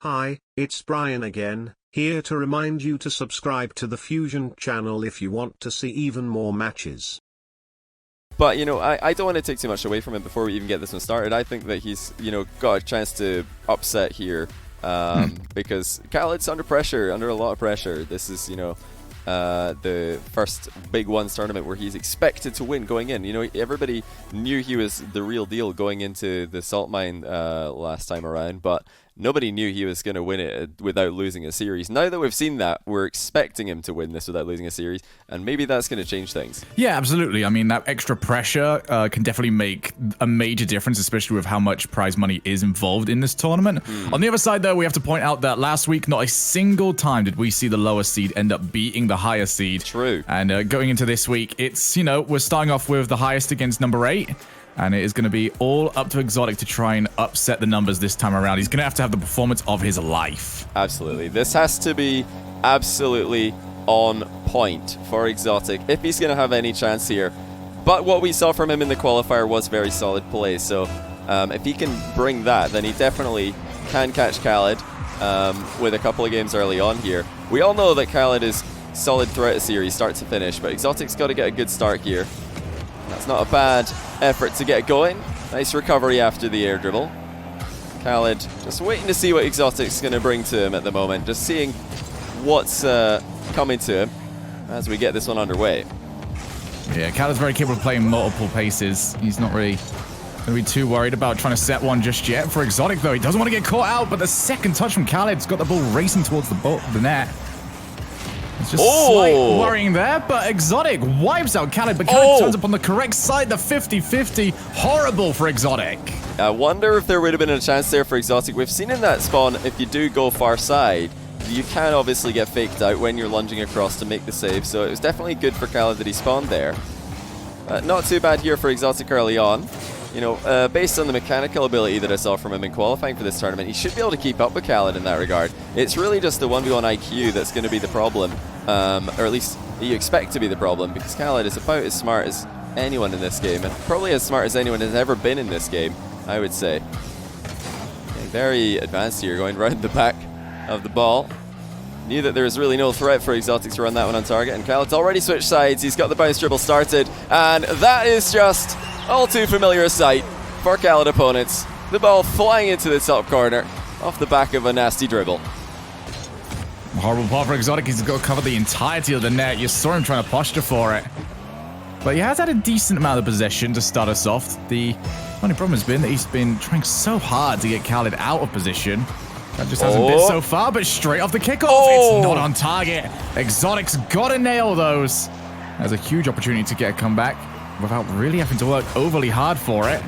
Hi, it's Brian again, here to remind you to subscribe to the Fusion channel if you want to see even more matches. But, you know, I don't want to take too much away from him before we even get this one started. I think that he's, you know, got a chance to upset here because Khalid's under pressure, under a lot of pressure. This is, you know, the first Big Ones tournament where he's expected to win going in. You know, everybody knew he was the real deal going into the salt mine last time around, but nobody knew he was going to win it without losing a series. Now that we've seen that, we're expecting him to win this without losing a series, and maybe that's going to change things. Yeah, absolutely. I mean, that extra pressure can definitely make a major difference, especially with how much prize money is involved in this tournament. On the other side, though, we have to point out that last week, not a single time did we see the lower seed end up beating the higher seed. True. And going into this week, it's, you know, we're starting off with the highest against number 8. And it is going to be all up to ExoTiiK to try and upset the numbers this time around. He's going to have the performance of his life. Absolutely. This has to be absolutely on point for ExoTiiK if he's going to have any chance here. But what we saw from him in the qualifier was very solid play. So if he can bring that, then he definitely can catch Khalid with a couple of games early on here. We all know that Khalid is solid throughout a series, start to finish. But ExoTiiK's got to get a good start here. That's not a bad effort to get going. Nice recovery after the air dribble. Khalid just waiting to see what ExoTiiK's going to bring to him at the moment. Just seeing what's coming to him as we get this one underway. Yeah, Khalid's very capable of playing multiple paces. He's not really going to be too worried about trying to set one just yet. For ExoTiiK, though, he doesn't want to get caught out, but the second touch from Khalid's got the ball racing towards the net. It's just slight worrying there, but ExoTiiK wipes out Khalid, but Khalid turns up on the correct side, the 50-50. Horrible for ExoTiiK. I wonder if there would have been a chance there for ExoTiiK. We've seen in that spawn, if you do go far side, you can obviously get faked out when you're lunging across to make the save, so it was definitely good for Khalid that he spawned there. Not too bad here for ExoTiiK early on. You know, based on the mechanical ability that I saw from him in qualifying for this tournament, he should be able to keep up with Khalid in that regard. It's really just the 1v1 IQ that's going to be the problem, or at least you expect to be the problem, because Khalid is about as smart as anyone in this game, and probably as smart as anyone has ever been in this game, I would say. Okay, very advanced here, going right in the back of the ball. Knew that there was really no threat for ExoTiiK to run that one on target, and Khaled's already switched sides. He's got the bounce dribble started, and that is just all too familiar a sight for Khalid opponents. The ball flying into the top corner off the back of a nasty dribble. Horrible part for ExoTiiK. He's got to cover the entirety of the net. You saw him trying to posture for it. But he has had a decent amount of possession to start us off. The only problem has been that he's been trying so hard to get Khalid out of position. That just hasn't been so far, but straight off the kickoff, it's not on target. ExoTiiK's got to nail those. There's a huge opportunity to get a comeback without really having to work overly hard for it.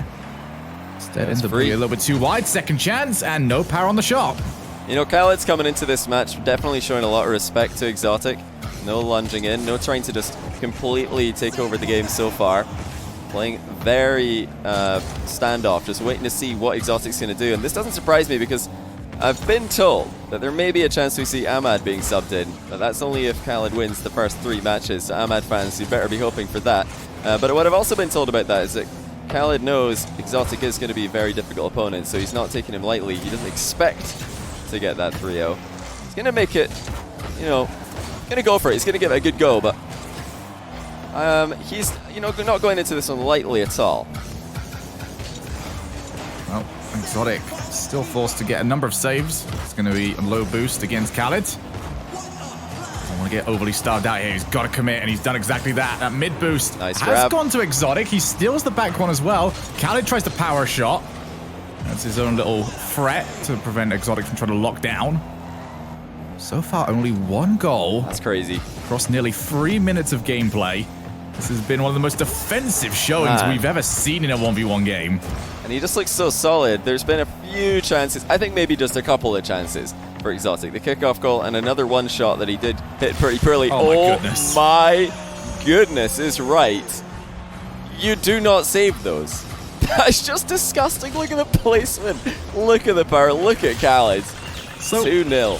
Instead, ends up being a little bit too wide. Second chance, and no power on the shot. You know, Khaled's coming into this match definitely showing a lot of respect to ExoTiiK. No lunging in, no trying to just completely take over the game so far. Playing very standoff, just waiting to see what ExoTiiK's going to do. And this doesn't surprise me because I've been told that there may be a chance we see Ahmad being subbed in, but that's only if Khalid wins the first 3 matches. So Ahmad fans, you better be hoping for that. But what I've also been told about that is that Khalid knows ExoTiiK is going to be a very difficult opponent, so he's not taking him lightly. He doesn't expect to get that 3-0. He's going to make it, you know, going to go for it. He's going to give it a good go, but he's, you know, not going into this one lightly at all. Well, ExoTiiK still forced to get a number of saves. It's going to be a low boost against Khalid. Don't want to get overly starved out here. He's got to commit, and he's done exactly that. That mid boost has gone to ExoTiiK. He steals the back one as well. Khalid tries to power shot. That's his own little threat to prevent ExoTiiK from trying to lock down. So far, only 1 goal. That's crazy. Across nearly 3 minutes of gameplay. This has been one of the most defensive showings we've ever seen in a 1v1 game. And he just looks so solid. There's been a few chances, I think maybe just a couple of chances for ExoTiiK. The kickoff goal and another one shot that he did hit pretty poorly. Oh my goodness is right. You do not save those. That's just disgusting. Look at the placement. Look at the power. Look at Khalid. So 2-0.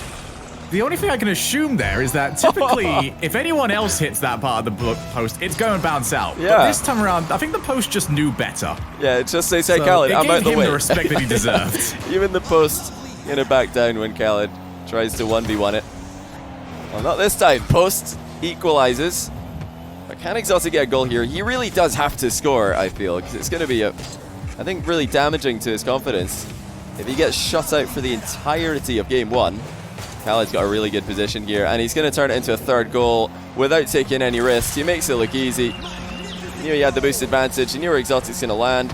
The only thing I can assume there is that typically, if anyone else hits that part of the post, it's going to bounce out. Yeah. But this time around, I think the post just knew better. Yeah, it just says, hey, Khalid, I'm out the way. It gave him the respect that he deserved. Even the post gonna back down when Khalid tries to 1v1 it. Well, not this time. Post equalizes. But can ExoTiiK get a goal here? He really does have to score, I feel, because it's going to be, I think, really damaging to his confidence. If he gets shut out for the entirety of game 1, Khalid's got a really good position here, and he's going to turn it into a third goal without taking any risks. He makes it look easy. He knew he had the boost advantage. He knew where ExoTiiK's going to land,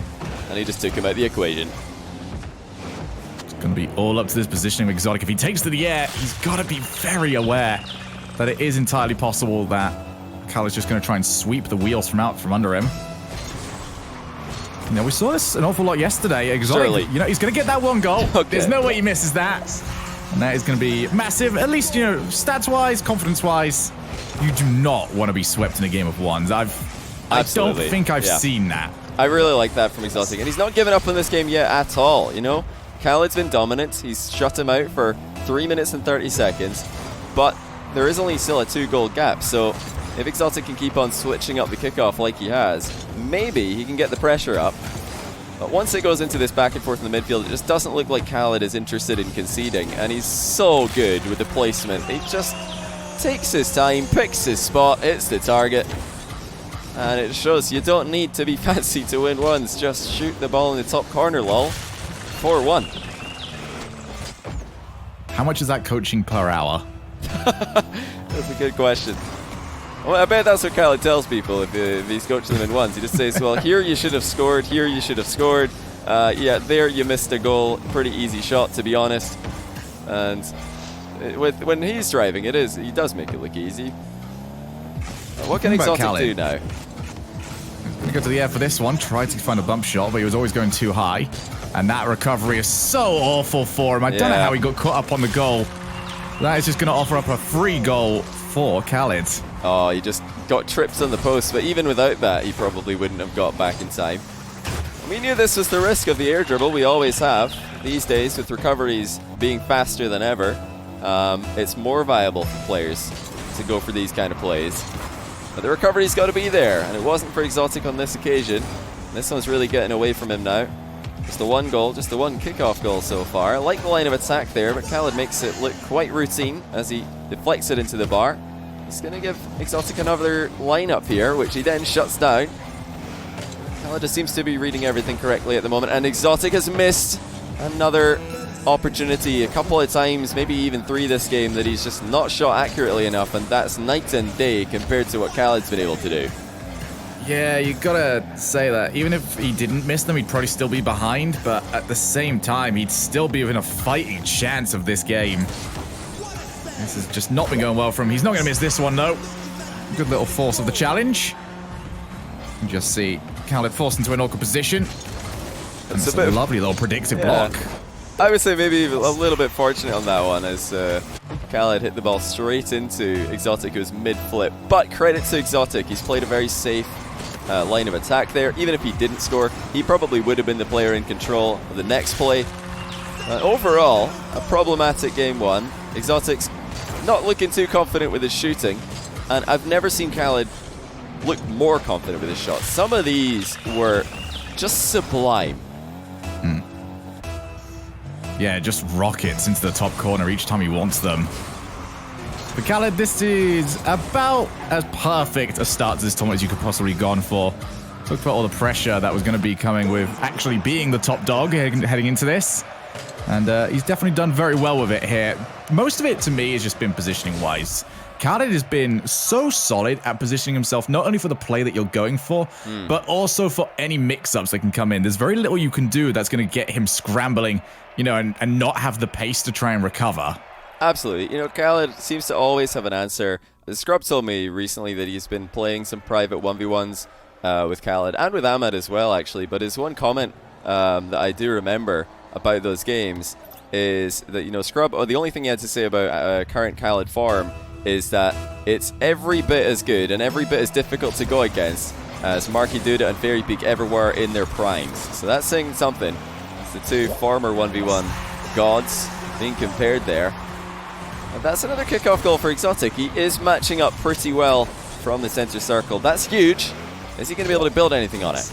and he just took him out of the equation. It's going to be all up to this positioning with ExoTiiK. If he takes to the air, he's got to be very aware that it is entirely possible that Khalid's just going to try and sweep the wheels from under him. You know, we saw this an awful lot yesterday. ExoTiiK, you know, he's going to get that one goal. Okay. There's no way he misses that. And that is going to be massive, at least, you know, stats-wise, confidence-wise. You do not want to be swept in a game of ones. I don't think I've seen that. I really like that from ExoTiiK. And he's not given up on this game yet at all, you know? Khalid's been dominant. He's shut him out for 3 minutes and 30 seconds. But there is only still a 2-goal gap, so if ExoTiiK can keep on switching up the kickoff like he has, maybe he can get the pressure up. But once it goes into this back and forth in the midfield, it just doesn't look like Khalid is interested in conceding, and he's so good with the placement. He just takes his time, picks his spot, hits the target, and it shows you don't need to be fancy to win ones. Just shoot the ball in the top corner, lol. 4-1. How much is that coaching per hour? That's a good question. Well, I bet that's what Khalid tells people if he's coaching them in ones. He just says, well, here you should have scored, here you should have scored. Yeah, there you missed a goal. Pretty easy shot, to be honest. And when he's driving, he does make it look easy. What can ExoTiiK do now? He's going to go to the air for this one. Tried to find a bump shot, but he was always going too high. And that recovery is so awful for him. I don't know how he got caught up on the goal. That is just going to offer up a free goal for Khalid. Oh, he just got tripped on the post, but even without that, he probably wouldn't have got back in time. We knew this was the risk of the air dribble. We always have. These days, with recoveries being faster than ever, it's more viable for players to go for these kind of plays. But the recovery's got to be there, and it wasn't for ExoTiiK on this occasion. This one's really getting away from him now. Just the one goal, just the one kickoff goal so far. I like the line of attack there, but Khalid makes it look quite routine as he deflects it into the bar. He's going to give ExoTiiK another lineup here, which he then shuts down. Khalid just seems to be reading everything correctly at the moment, and ExoTiiK has missed another opportunity a couple of times, maybe even 3 this game, that he's just not shot accurately enough, and that's night and day compared to what Khalid's been able to do. Yeah, you gotta say that. Even if he didn't miss them, he'd probably still be behind, but at the same time, he'd still be within a fighting chance of this game. This has just not been going well for him. He's not going to miss this one, though. Good little force of the challenge. You can just see Khalid forced into an awkward position. It's a lovely little predictive block. I would say maybe a little bit fortunate on that one, as Khalid hit the ball straight into ExoTiiK, who was mid-flip. But credit to ExoTiiK, he's played a very safe line of attack there. Even if he didn't score, he probably would have been the player in control of the next play. Overall, a problematic game 1. ExoTiiK's not looking too confident with his shooting, and I've never seen Khalid look more confident with his shots. Some of these were just sublime. Yeah, just rockets into the top corner each time he wants them. For Khalid, this is about as perfect a start to this tournament as you could possibly have gone for. Talk about all the pressure that was going to be coming with actually being the top dog heading into this. And he's definitely done very well with it here. Most of it, to me, has just been positioning-wise. Khalid has been so solid at positioning himself, not only for the play that you're going for, but also for any mix-ups that can come in. There's very little you can do that's going to get him scrambling, you know, and not have the pace to try and recover. Absolutely. You know, Khalid seems to always have an answer. Scrub told me recently that he's been playing some private 1v1s with Khalid, and with Ahmed as well, actually. But his one comment that I do remember about those games is that, you know, Scrub, the only thing he had to say about current Khalid form is that it's every bit as good and every bit as difficult to go against as Marky Duda and FairJame ever were in their primes. So that's saying something. It's the two former 1v1 gods being compared there. And that's another kickoff goal for ExoTiiK. He is matching up pretty well from the center circle. That's huge. Is he going to be able to build anything on it?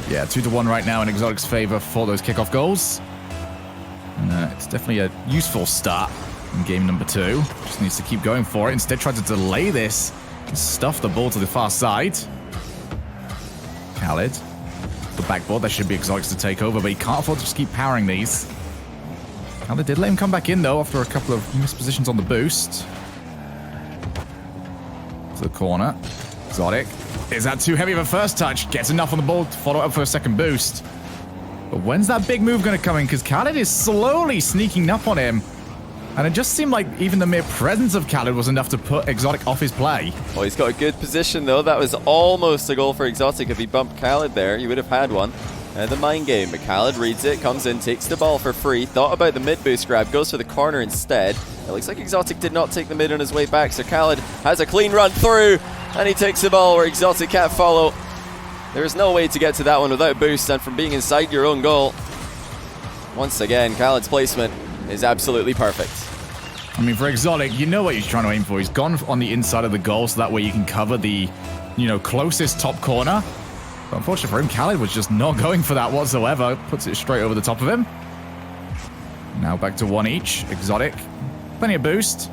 Yeah, 2-1 right now in ExoTiiK's favor for those kickoff goals. And, it's definitely a useful start in game number 2. Just needs to keep going for it. Instead, try to delay this. Stuff the ball to the far side. Khalid. The backboard. There should be ExoTiiK to take over, but he can't afford to just keep powering these. Khalid did let him come back in, though, after a couple of missed positions on the boost. To the corner. ExoTiiK. Is that too heavy of a first touch? Gets enough on the ball to follow up for a second boost. But when's that big move going to come in? Because Khalid is slowly sneaking up on him. And it just seemed like even the mere presence of Khalid was enough to put ExoTiiK off his play. Oh, he's got a good position, though. That was almost a goal for ExoTiiK. If he bumped Khalid there, he would have had one. The mind game, but Khalid reads it, comes in, takes the ball for free, thought about the mid-boost grab, goes for the corner instead. It looks like ExoTiiK did not take the mid on his way back, so Khalid has a clean run through, and he takes the ball where ExoTiiK can't follow. There's no way to get to that one without boost, and from being inside your own goal. Once again, Khalid's placement is absolutely perfect. I mean, for ExoTiiK, you know what he's trying to aim for. He's gone on the inside of the goal, so that way you can cover the, closest top corner. But unfortunately for him, Khalid was just not going for that whatsoever. Puts it straight over the top of him. Now back to 1 each. ExoTiiK. Plenty of boost.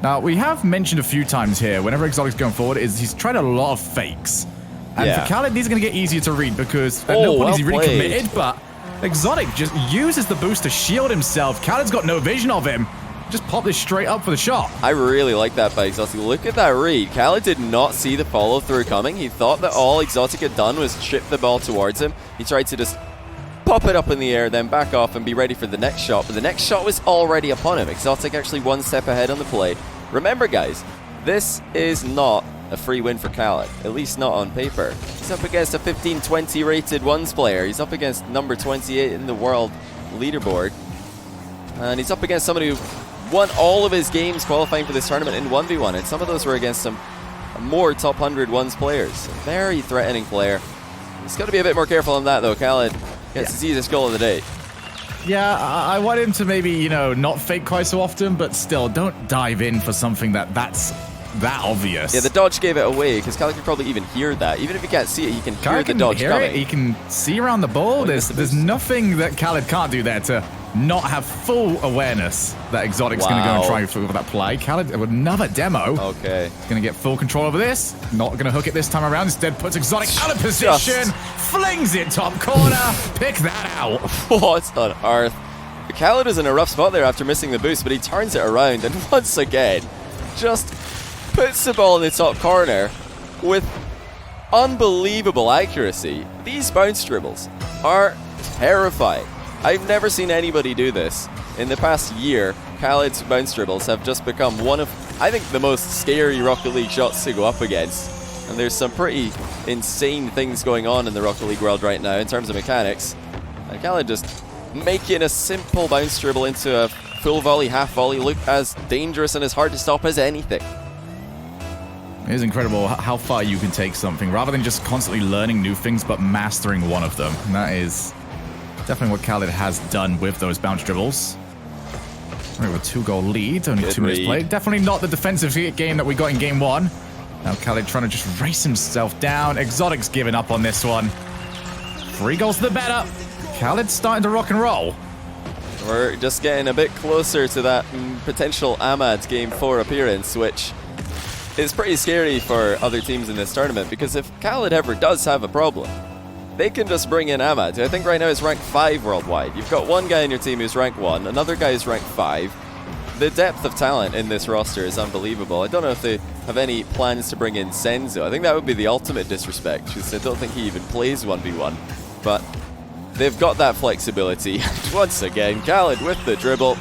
Now, we have mentioned a few times here, whenever ExoTiiK's going forward, is he's tried a lot of fakes. And for Khalid, these are going to get easier to read because at no point is he really committed, but ExoTiiK just uses the boost to shield himself. Khalid's got no vision of him. Just pop this straight up for the shot. I really like that by ExoTiiK. Look at that read. Khalid did not see the follow-through coming. He thought that all ExoTiiK had done was chip the ball towards him. He tried to just pop it up in the air, then back off and be ready for the next shot. But the next shot was already upon him. ExoTiiK actually one step ahead on the play. Remember, guys, this is not a free win for Khalid, at least not on paper. He's up against a 15-20 rated ones player. He's up against number 28 in the world leaderboard. And he's up against somebody who won all of his games qualifying for this tournament in 1v1, and some of those were against some more top 100 ones players. A very threatening player. He's got to be a bit more careful on that, though. Khalid gets his easiest goal of the day. Yeah, I want him to maybe, not fake quite so often, but still, don't dive in for something that's that obvious. Yeah, the dodge gave it away, because Khalid could probably even hear that. Even if he can't see it, he can hear the dodge coming. He can see around the ball. There's nothing that Khalid can't do there to not have full awareness that ExoTiiK's going to go and try for that play. Khalid with another demo. Okay. He's going to get full control over this. Not going to hook it this time around. Instead, puts ExoTiiK out of position. Flings it top corner. Pick that out. What on earth? Khalid is in a rough spot there after missing the boost, but he turns it around and once again just puts the ball in the top corner with unbelievable accuracy. These bounce dribbles are terrifying. I've never seen anybody do this. In the past year, Khalid's bounce dribbles have just become one of, I think, the most scary Rocket League shots to go up against. And there's some pretty insane things going on in the Rocket League world right now in terms of mechanics. And Khalid just making a simple bounce dribble into a full volley, half volley look as dangerous and as hard to stop as anything. It is incredible how far you can take something rather than just constantly learning new things but mastering one of them. And that is definitely what Khalid has done with those bounce dribbles. We have a 2-goal lead, only 2 minutes played. Definitely not the defensive game that we got in game 1. Now Khalid trying to just race himself down. ExoTiiK's giving up on this one. 3 goals to the better. Khalid's starting to rock and roll. We're just getting a bit closer to that potential Ahmad game 4 appearance, which is pretty scary for other teams in this tournament, because if Khalid ever does have a problem, they can just bring in Ahmad, who I think right now is ranked 5 worldwide. You've got one guy in your team who's ranked 1, another guy is ranked 5. The depth of talent in this roster is unbelievable. I don't know if they have any plans to bring in Senzo. I think that would be the ultimate disrespect, because I don't think he even plays 1v1. But they've got that flexibility. Once again, Khalid with the dribble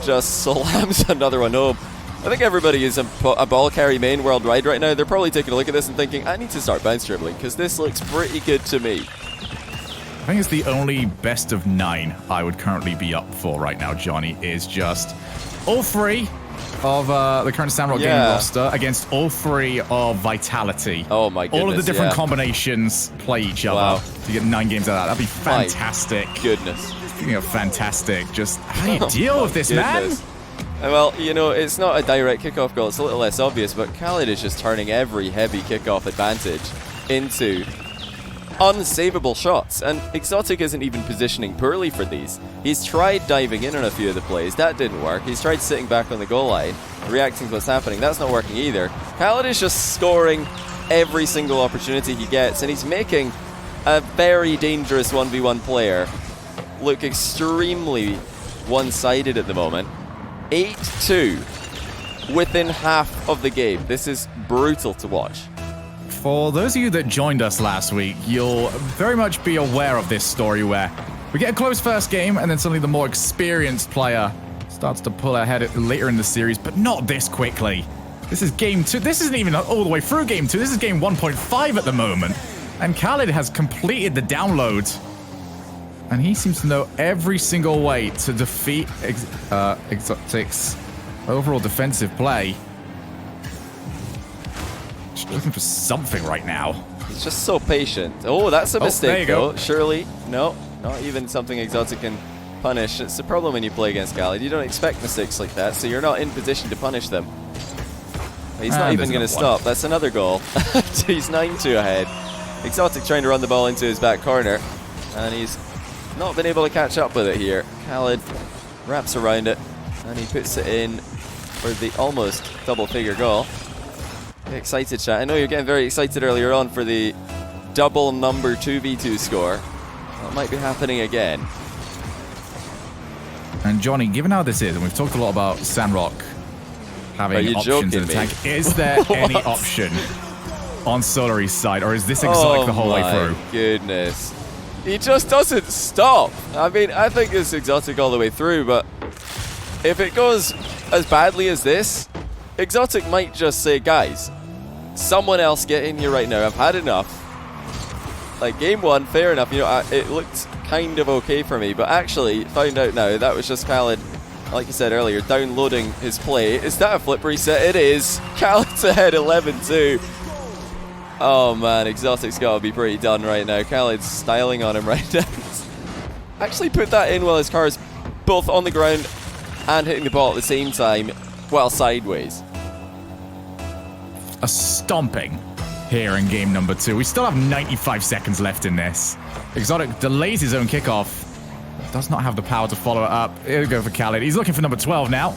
just slams another one home. I think everybody is a ball carry main worldwide right now. They're probably taking a look at this and thinking, I need to start bounce dribbling, because this looks pretty good to me. I think it's the only best of 9 I would currently be up for right now, Johnny, is just all 3 of the current Sandrock game roster against all 3 of Vitality. Oh my goodness, all of the different combinations play each other to get 9 games out of that. That'd be fantastic. My goodness. Speaking of fantastic, just how do you deal with this, man? Well, it's not a direct kickoff goal. It's a little less obvious, but Khalid is just turning every heavy kickoff advantage into unsavable shots, and ExoTiiK isn't even positioning poorly for these. He's tried diving in on a few of the plays, that didn't work. He's tried sitting back on the goal line, reacting to what's happening, that's not working either. Khalid is just scoring every single opportunity he gets, and he's making a very dangerous 1v1 player look extremely one-sided at the moment. 8-2 within half of the game. This is brutal to watch. For those of you that joined us last week, you'll very much be aware of this story where we get a close first game and then suddenly the more experienced player starts to pull ahead later in the series, but not this quickly. This is game 2. This isn't even all the way through game 2. This is game 1.5 at the moment. And Khalid has completed the download. And he seems to know every single way to defeat ExoTiiK's overall defensive play. Just looking for something right now. He's just so patient. Oh, that's a mistake, there you go. though. Surely, no, not even something ExoTiiK can punish. It's the problem when you play against Khalid. You don't expect mistakes like that, so you're not in position to punish them. He's not even going to stop. That's another goal. He's 9-2 ahead. ExoTiiK trying to run the ball into his back corner, and he's not been able to catch up with it here. Khalid wraps around it, and he puts it in for the almost double-figure goal. Get excited, chat. I know you're getting very excited earlier on for the double number 2v2 score. That might be happening again. And Johnny, given how this is, and we've talked a lot about Sandrock having options in the tank, is there any option on Solari's side, or is this ExoTiiK the whole way through? Oh my goodness. He just doesn't stop. I mean, I think it's ExoTiiK all the way through, but if it goes as badly as this, ExoTiiK might just say, guys, someone else get in here right now. I've had enough. Like, game 1, fair enough. You know, it looked kind of okay for me, but actually, found out now, that was just Khalid, like you said earlier, downloading his play. Is that a flip reset? It is. Khalid's ahead 11-2. Oh man, ExoTiiK's got to be pretty done right now. Khalid's styling on him right now. Actually put that in while his car is both on the ground and hitting the ball at the same time, while sideways. A stomping here in game number 2. We still have 95 seconds left in this. ExoTiiK delays his own kickoff. Does not have the power to follow it up. Here we go for Khalid. He's looking for number 12 now.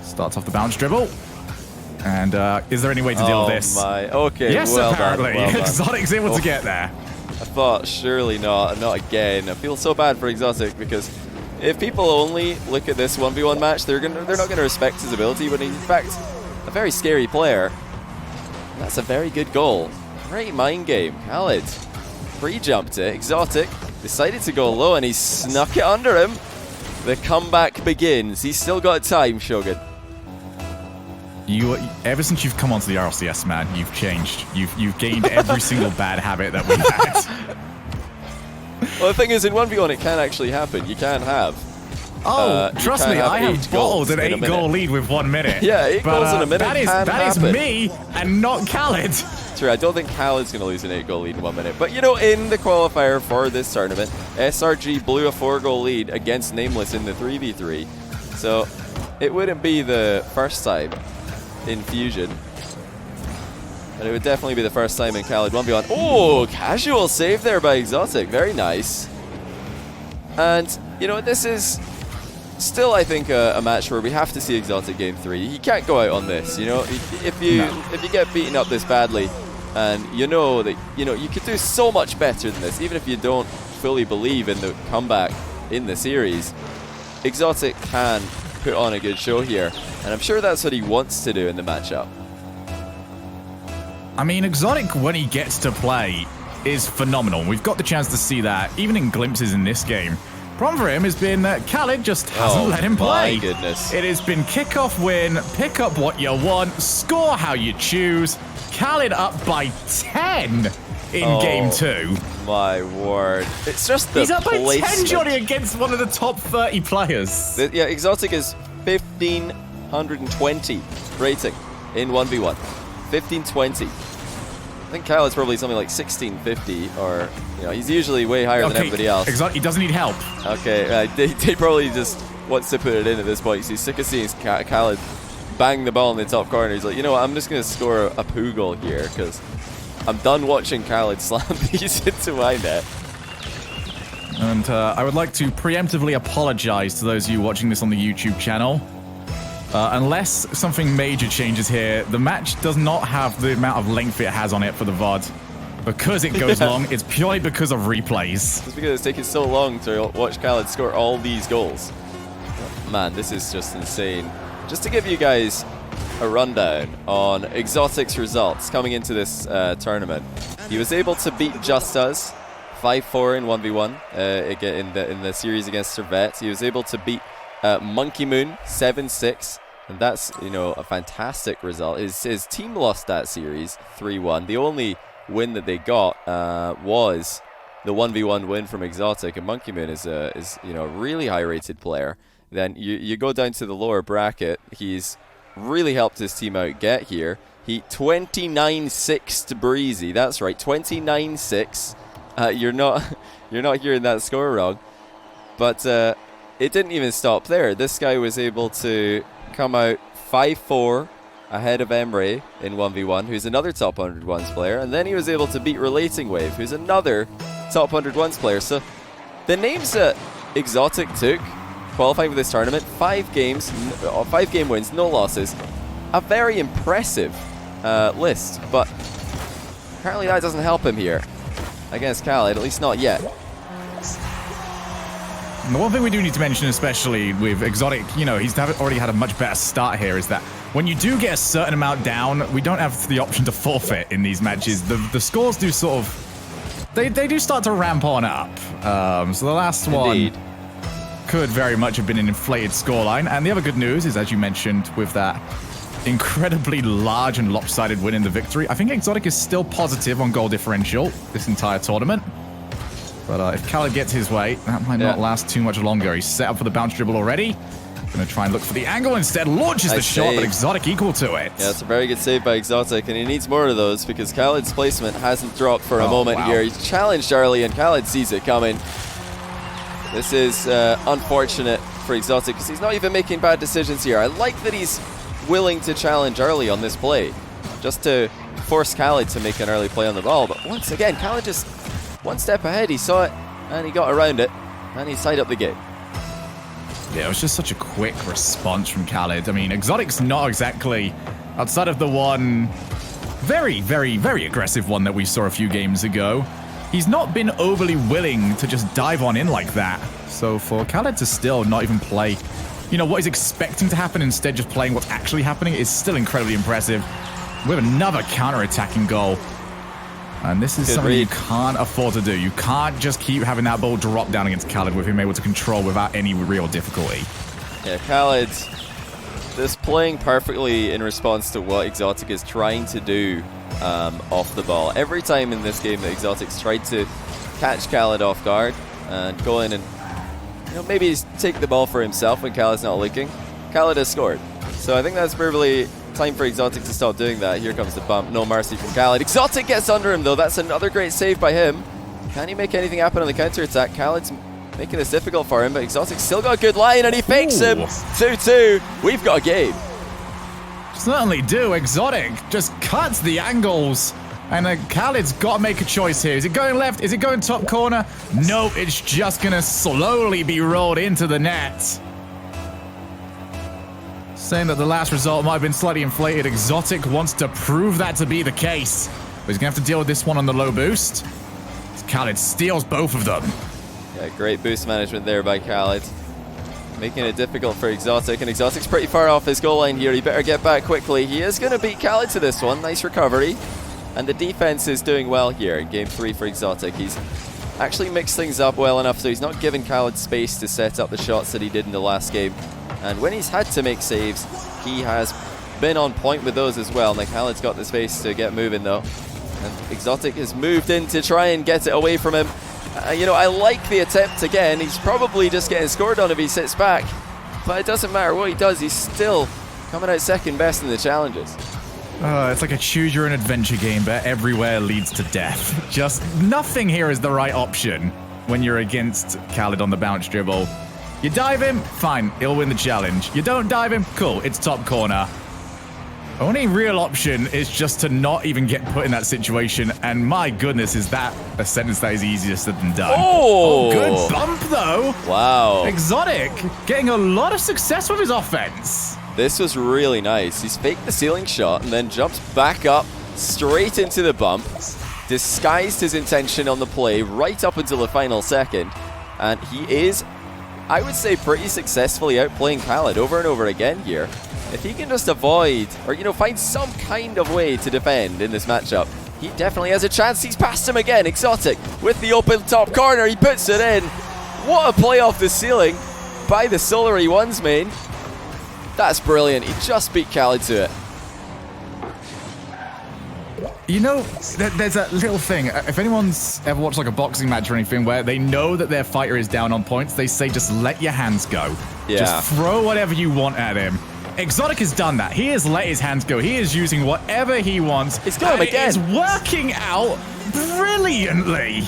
Starts off the bounce dribble. And is there any way to deal with this? My. Okay, yes, well apparently. Done, well done. ExoTiiK's able to get there. I thought, surely not again. I feel so bad for ExoTiiK because if people only look at this 1v1 match, they're not going to respect his ability, but he's in fact a very scary player. That's a very good goal. Great mind game. Khalid pre-jumped it. ExoTiiK decided to go low and he snuck it under him. The comeback begins. He's still got time, Shogun. Ever since you've come onto the RLCS, man, you've changed. You've gained every single bad habit that we've had. Well, the thing is, in 1v1, it can actually happen. You can have. Trust me, I have bottled an 8-goal lead with 1 minute. Yeah, 8 goals in a minute. That is me and not Khalid. True, I don't think Khalid's going to lose an 8-goal lead in 1 minute. But, you know, in the qualifier for this tournament, SRG blew a 4-goal lead against Nameless in the 3v3. So, it wouldn't be the first time in Fusion. But it would definitely be the first time in Khalid 1v1. Oh, casual save there by ExoTiiK. Very nice. And, you know, this is still, I think, a match where we have to see ExoTiiK game 3. He can't go out on this, you know. If you get beaten up this badly, and you know that, you know, you could do so much better than this, even if you don't fully believe in the comeback in the series, ExoTiiK can put on a good show here. And I'm sure that's what he wants to do in the matchup. I mean, ExoTiiK, when he gets to play, is phenomenal. We've got the chance to see that, even in glimpses in this game. Problem for him has been that Khalid just hasn't let him play. My goodness. It has been kickoff win, pick up what you want, score how you choose. Khalid up by 10 in game 2. My word. It's just the He's up by placement. 10, Johnny, against one of the top 30 players. Yeah, ExoTiiK is 1520 rating in 1v1. 1520. I think Khalid's probably something like 1650, or, you know, he's usually way higher than everybody else. He doesn't need help. Okay, he probably just wants to put it in at this point. He's sick of seeing Khalid bang the ball in the top corner. He's like, you know what, I'm just going to score a poo goal here, because I'm done watching Khalid slam these into my net. And I would like to preemptively apologize to those of you watching this on the YouTube channel. Unless something major changes here, the match does not have the amount of length it has on it for the VOD. Because it goes long, it's purely because of replays. It's because it's taking so long to watch Khalid score all these goals. Man, this is just insane. Just to give you guys a rundown on ExoTiiK's results coming into this tournament. He was able to beat Just Us 5-4 in 1v1 in the series against Servette. He was able to beat Monkey Moon 7-6. And that's, you know, a fantastic result. His team lost that series 3-1. The only win that they got was the 1v1 win from ExoTiiK, and Monkey Moon is you know, a really high rated player. Then you go down to the lower bracket. He's really helped his team out get here. He 29-6 to Breezy. That's right, 29-6. You're not hearing that score wrong. But it didn't even stop there. This guy was able to come out 5-4 ahead of Emre in 1v1, who's another top 100 ones player, and then he was able to beat Relating Wave, who's another top 100 ones player. So the names that ExoTiiK took qualifying for this tournament, 5 game wins, no losses, a very impressive list, but apparently that doesn't help him here against Khalid, at least not yet. And the one thing we do need to mention, especially with ExoTiiK, you know, he's already had a much better start here, is that when you do get a certain amount down, we don't have the option to forfeit in these matches. The scores do sort of, they do start to ramp on up. So the last one could very much have been an inflated scoreline. And the other good news is, as you mentioned, with that incredibly large and lopsided win in the victory, I think ExoTiiK is still positive on goal differential this entire tournament. But if Khalid gets his way, that might not last too much longer. He's set up for the bounce dribble already. Gonna try and look for the angle instead. Launches the shot, but ExoTiiK equal to it. Yeah, it's a very good save by ExoTiiK, and he needs more of those because Khalid's placement hasn't dropped for a moment here. He's challenged early, and Khalid sees it coming. This is unfortunate for ExoTiiK because he's not even making bad decisions here. I like that he's willing to challenge early on this play, just to force Khalid to make an early play on the ball. But once again, Khalid just one step ahead. He saw it, and he got around it, and he tied up the game. Yeah, it was just such a quick response from Khalid. I mean, ExoTiiK's not exactly, outside of the one very, very, very aggressive one that we saw a few games ago, he's not been overly willing to just dive on in like that. So for Khalid to still not even play, you know, what he's expecting to happen, instead just playing what's actually happening, is still incredibly impressive. With another counter-attacking goal. And this is something you can't afford to do. You can't just keep having that ball drop down against Khalid with him able to control without any real difficulty. Yeah, Khalid just playing perfectly in response to what ExoTiiK is trying to do off the ball. Every time in this game that ExoTiiK's tried to catch Khalid off guard and go in and, you know, maybe take the ball for himself when Khalid's not looking, Khalid has scored. So I think that's probably time for ExoTiiK to stop doing that. Here comes the bump. No mercy from Khalid. ExoTiiK gets under him, though. That's another great save by him. Can he make anything happen on the counter-attack? Khalid's making this difficult for him, but ExoTiiK's still got a good line, and he fakes him. 2-2. We've got a game. Certainly do. ExoTiiK just cuts the angles. And Khalid's got to make a choice here. Is it going left? Is it going top corner? No, it's just going to slowly be rolled into the net. Saying that the last result might have been slightly inflated, ExoTiiK wants to prove that to be the case. But he's going to have to deal with this one on the low boost. Khalid steals both of them. Yeah, great boost management there by Khalid. Making it difficult for ExoTiiK, and ExoTiiK's pretty far off his goal line here. He better get back quickly. He is going to beat Khalid to this one. Nice recovery. And the defense is doing well here in game 3 for ExoTiiK. He's actually mixed things up well enough, so he's not giving Khalid space to set up the shots that he did in the last game. And when he's had to make saves, he has been on point with those as well. Now Khalid's got the space to get moving though. And ExoTiiK has moved in to try and get it away from him. You know, I like the attempt again. He's probably just getting scored on if he sits back. But it doesn't matter what he does, he's still coming out second best in the challenges. It's like a choose-your-own-adventure game, but everywhere leads to death. Just nothing here is the right option when you're against Khalid on the bounce dribble. You dive him, fine, he'll win the challenge. You don't dive him, cool, it's top corner. Only real option is just to not even get put in that situation, and my goodness, is that a sentence that is easier said than done. Oh! Good bump, though. Wow. ExoTiiK getting a lot of success with his offense. This was really nice. He's faked the ceiling shot and then jumps back up straight into the bump, disguised his intention on the play right up until the final second, and he is, I would say, pretty successfully outplaying Khalid over and over again here. If he can just avoid, or, find some kind of way to defend in this matchup, he definitely has a chance. He's passed him again. ExoTiiK with the open top corner. He puts it in. What a play off the ceiling by the Solary Ones main. That's brilliant. He just beat Khalid to it. There's a little thing. If anyone's ever watched like a boxing match or anything where they know that their fighter is down on points, they say just let your hands go. Yeah. Just throw whatever you want at him. ExoTiiK has done that. He has let his hands go. He is using whatever he wants. He's got him again. It is working out brilliantly.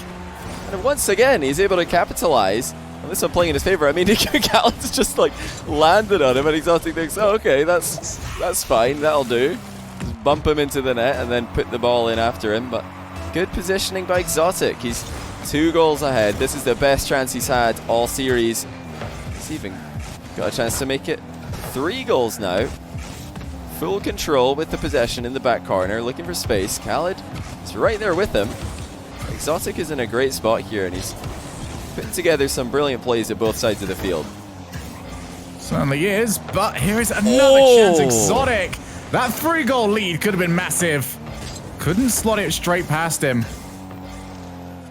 And once again, he's able to capitalize. And this one playing in his favor. I mean, Khaled's just like landed on him, and ExoTiiK thinks, oh, okay, that's fine. That'll do. Just bump him into the net and then put the ball in after him. But good positioning by ExoTiiK. He's 2 goals ahead. This is the best chance he's had all series. He's even got a chance to make it 3 goals now. Full control with the possession in the back corner, looking for space. Khalid is right there with him. ExoTiiK is in a great spot here, and he's putting together some brilliant plays at both sides of the field. Certainly is, but here is another chance. ExoTiiK. That 3-goal lead could have been massive. Couldn't slot it straight past him.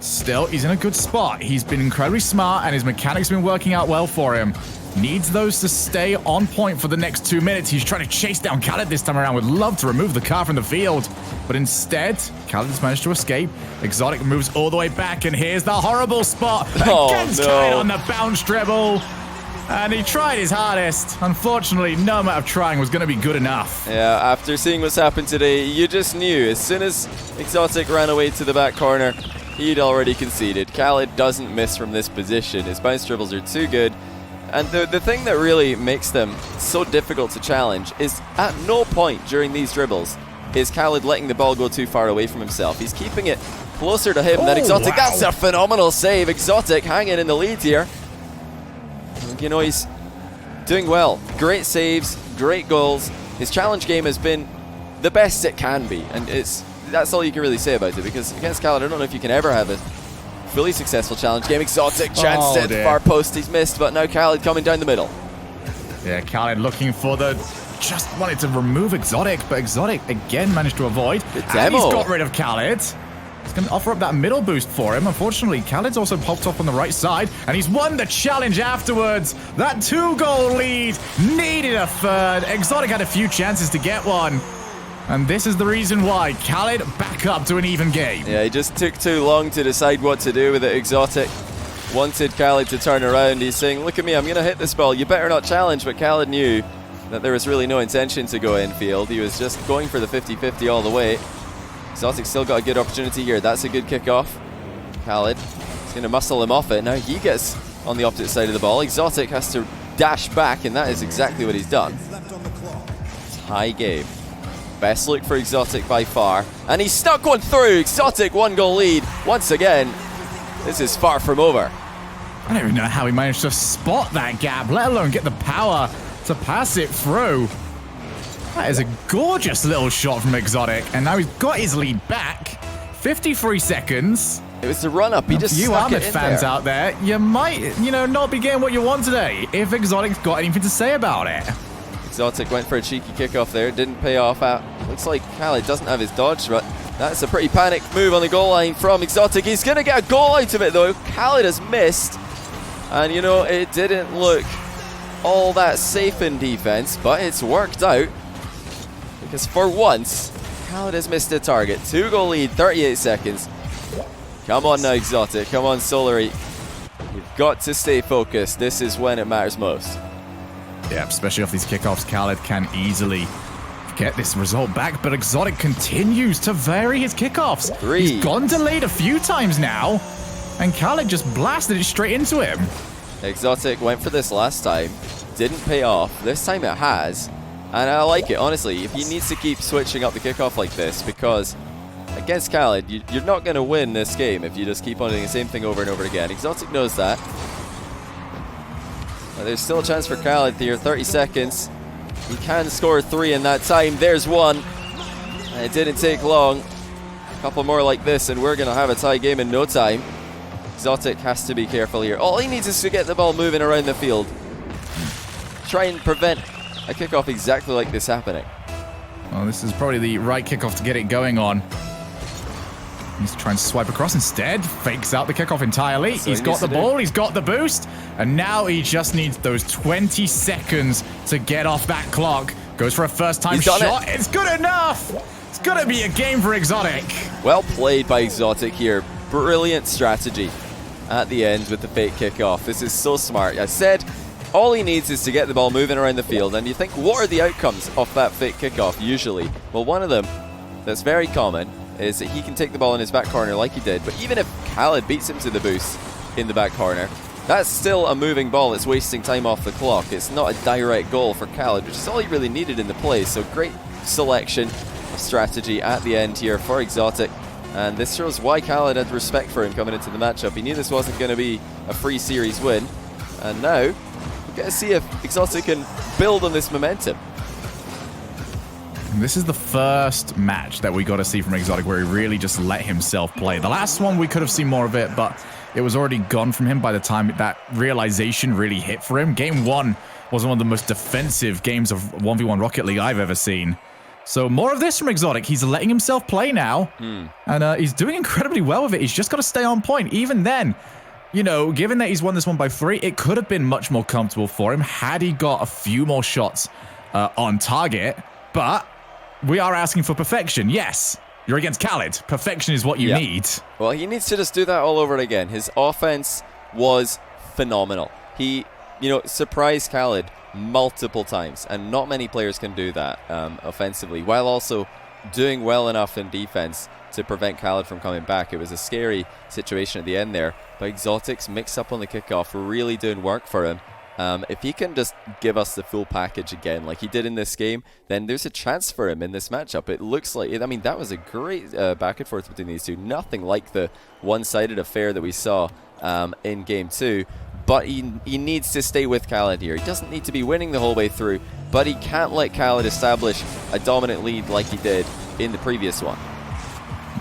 Still, he's in a good spot. He's been incredibly smart, and his mechanics have been working out well for him. Needs those to stay on point for the next 2 minutes. He's trying to chase down Khalid this time around. Would love to remove the car from the field. But instead, Khalid has managed to escape. ExoTiiK moves all the way back, and here's the horrible spot against Khalid on the bounce dribble. And he tried his hardest. Unfortunately, no amount of trying was going to be good enough. Yeah, after seeing what's happened today, you just knew. As soon as ExoTiiK ran away to the back corner, he'd already conceded. Khalid doesn't miss from this position. His bounce dribbles are too good. And the thing that really makes them so difficult to challenge is at no point during these dribbles is Khalid letting the ball go too far away from himself. He's keeping it closer to him than ExoTiiK. Wow. That's a phenomenal save. ExoTiiK hanging in the lead here. He's doing well. Great saves, great goals. His challenge game has been the best it can be. And that's all you can really say about it, because against Khalid, I don't know if you can ever have a fully successful challenge game. ExoTiiK chance at the far post. He's missed, but now Khalid coming down the middle. Yeah, Khalid looking for just wanted to remove ExoTiiK, but ExoTiiK again managed to avoid. And he's got rid of Khalid. He's going to offer up that middle boost for him. Unfortunately, Khaled's also popped up on the right side, and he's won the challenge afterwards. That 2-goal lead needed a third. ExoTiiK had a few chances to get one. And this is the reason why. Khalid back up to an even game. Yeah, he just took too long to decide what to do with it. ExoTiiK wanted Khalid to turn around. He's saying, look at me, I'm going to hit this ball. You better not challenge. But Khalid knew that there was really no intention to go infield. He was just going for the 50-50 all the way. ExoTiiK still got a good opportunity here. That's a good kickoff. Khalid is going to muscle him off it. Now he gets on the opposite side of the ball. ExoTiiK has to dash back, and that is exactly what he's done. It's high game. Best look for ExoTiiK by far. And he's stuck one through. ExoTiiK 1-goal lead. Once again, this is far from over. I don't even know how he managed to spot that gap, let alone get the power to pass it through. That is a gorgeous little shot from ExoTiiK. And now he's got his lead back. 53 seconds. It was the run-up. He just you stuck Ahmed it in fans there. out there, you might, not be getting what you want today if ExoTiiK's got anything to say about it. ExoTiiK went for a cheeky kickoff there. Didn't pay off. Looks like Khalid doesn't have his dodge, but that's a pretty panicked move on the goal line from ExoTiiK. He's going to get a goal out of it, though. Khalid has missed. And, it didn't look all that safe in defense, but it's worked out. Because for once, Khalid has missed a target. 2-goal lead, 38 seconds. Come on now, ExoTiiK. Come on, Solary. You've got to stay focused. This is when it matters most. Yeah, especially off these kickoffs, Khalid can easily get this result back, but ExoTiiK continues to vary his kickoffs. He's gone delayed a few times now, and Khalid just blasted it straight into him. ExoTiiK went for this last time. Didn't pay off. This time it has. And I like it, honestly. If he needs to keep switching up the kickoff like this, because against Khalid, you're not going to win this game if you just keep on doing the same thing over and over again. ExoTiiK knows that. There's still a chance for Khalid here. 30 seconds. He can score 3 in that time. There's 1. And it didn't take long. A couple more like this, and we're going to have a tie game in no time. ExoTiiK has to be careful here. All he needs is to get the ball moving around the field. Try and prevent a kickoff exactly like this happening. Well, this is probably the right kickoff to get it going on. He's trying to swipe across instead. Fakes out the kickoff entirely. He's got the ball. He's got the boost. And now he just needs those 20 seconds to get off that clock. Goes for a first-time shot. It's good enough. It's going to be a game for ExoTiiK. Well played by ExoTiiK here. Brilliant strategy at the end with the fake kickoff. This is so smart. I said all he needs is to get the ball moving around the field. And you think, what are the outcomes of that fake kickoff usually? Well, one of them that's very common is that he can take the ball in his back corner like he did. But even if Khalid beats him to the boost in the back corner, that's still a moving ball. It's wasting time off the clock. It's not a direct goal for Khalid, which is all he really needed in the play. So great selection of strategy at the end here for ExoTiiK. And this shows why Khalid had respect for him coming into the matchup. He knew this wasn't going to be a free series win. And now, we've got to see if ExoTiiK can build on this momentum. This is the first match that we got to see from ExoTiiK where he really just let himself play. The last one, we could have seen more of it, but it was already gone from him by the time that realization really hit for him. Game 1 was one of the most defensive games of 1v1 Rocket League I've ever seen. So more of this from ExoTiiK. He's letting himself play now, and he's doing incredibly well with it. He's just got to stay on point. Even then, you know, given that he's won this one by 3, it could have been much more comfortable for him had he got a few more shots on target, but we are asking for perfection. Yes, you're against Khalid. Perfection is what you need. Well, he needs to just do that all over again. His offense was phenomenal. He, you know, surprised Khalid multiple times, and not many players can do that offensively, while also doing well enough in defense to prevent Khalid from coming back. It was a scary situation at the end there, but ExoTiiK's mix-up on the kickoff really doing work for him. If he can just give us the full package again like he did in this game, then there's a chance for him in this matchup. It looks like, I mean, that was a great back and forth between these two. Nothing like the one-sided affair that we saw in Game 2. But he needs to stay with Khalid here. He doesn't need to be winning the whole way through, but he can't let Khalid establish a dominant lead like he did in the previous one.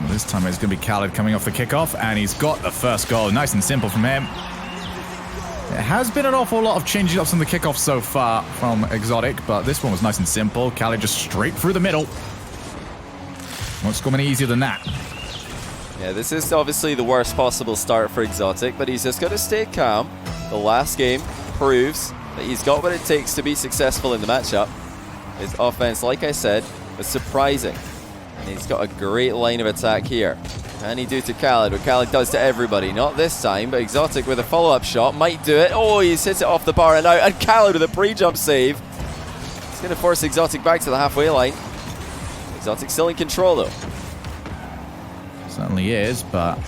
Well, this time it's going to be Khalid coming off the kickoff, and he's got the first goal. Nice and simple from him. It has been an awful lot of changing ups on the kickoff so far from ExoTiiK, but this one was nice and simple. Khalid just straight through the middle. Won't score any easier than that. Yeah, this is obviously the worst possible start for ExoTiiK, but he's just got to stay calm. The last game proves that he's got what it takes to be successful in the matchup. His offense, like I said, was surprising. And he's got a great line of attack here. Can he do to Khalid what Khalid does to everybody? Not this time, but ExoTiiK with a follow-up shot might do it. Oh, he's hit it off the bar and out, and Khalid with a pre-jump save. It's going to force ExoTiiK back to the halfway line. ExoTiiK still in control, though. Certainly is, but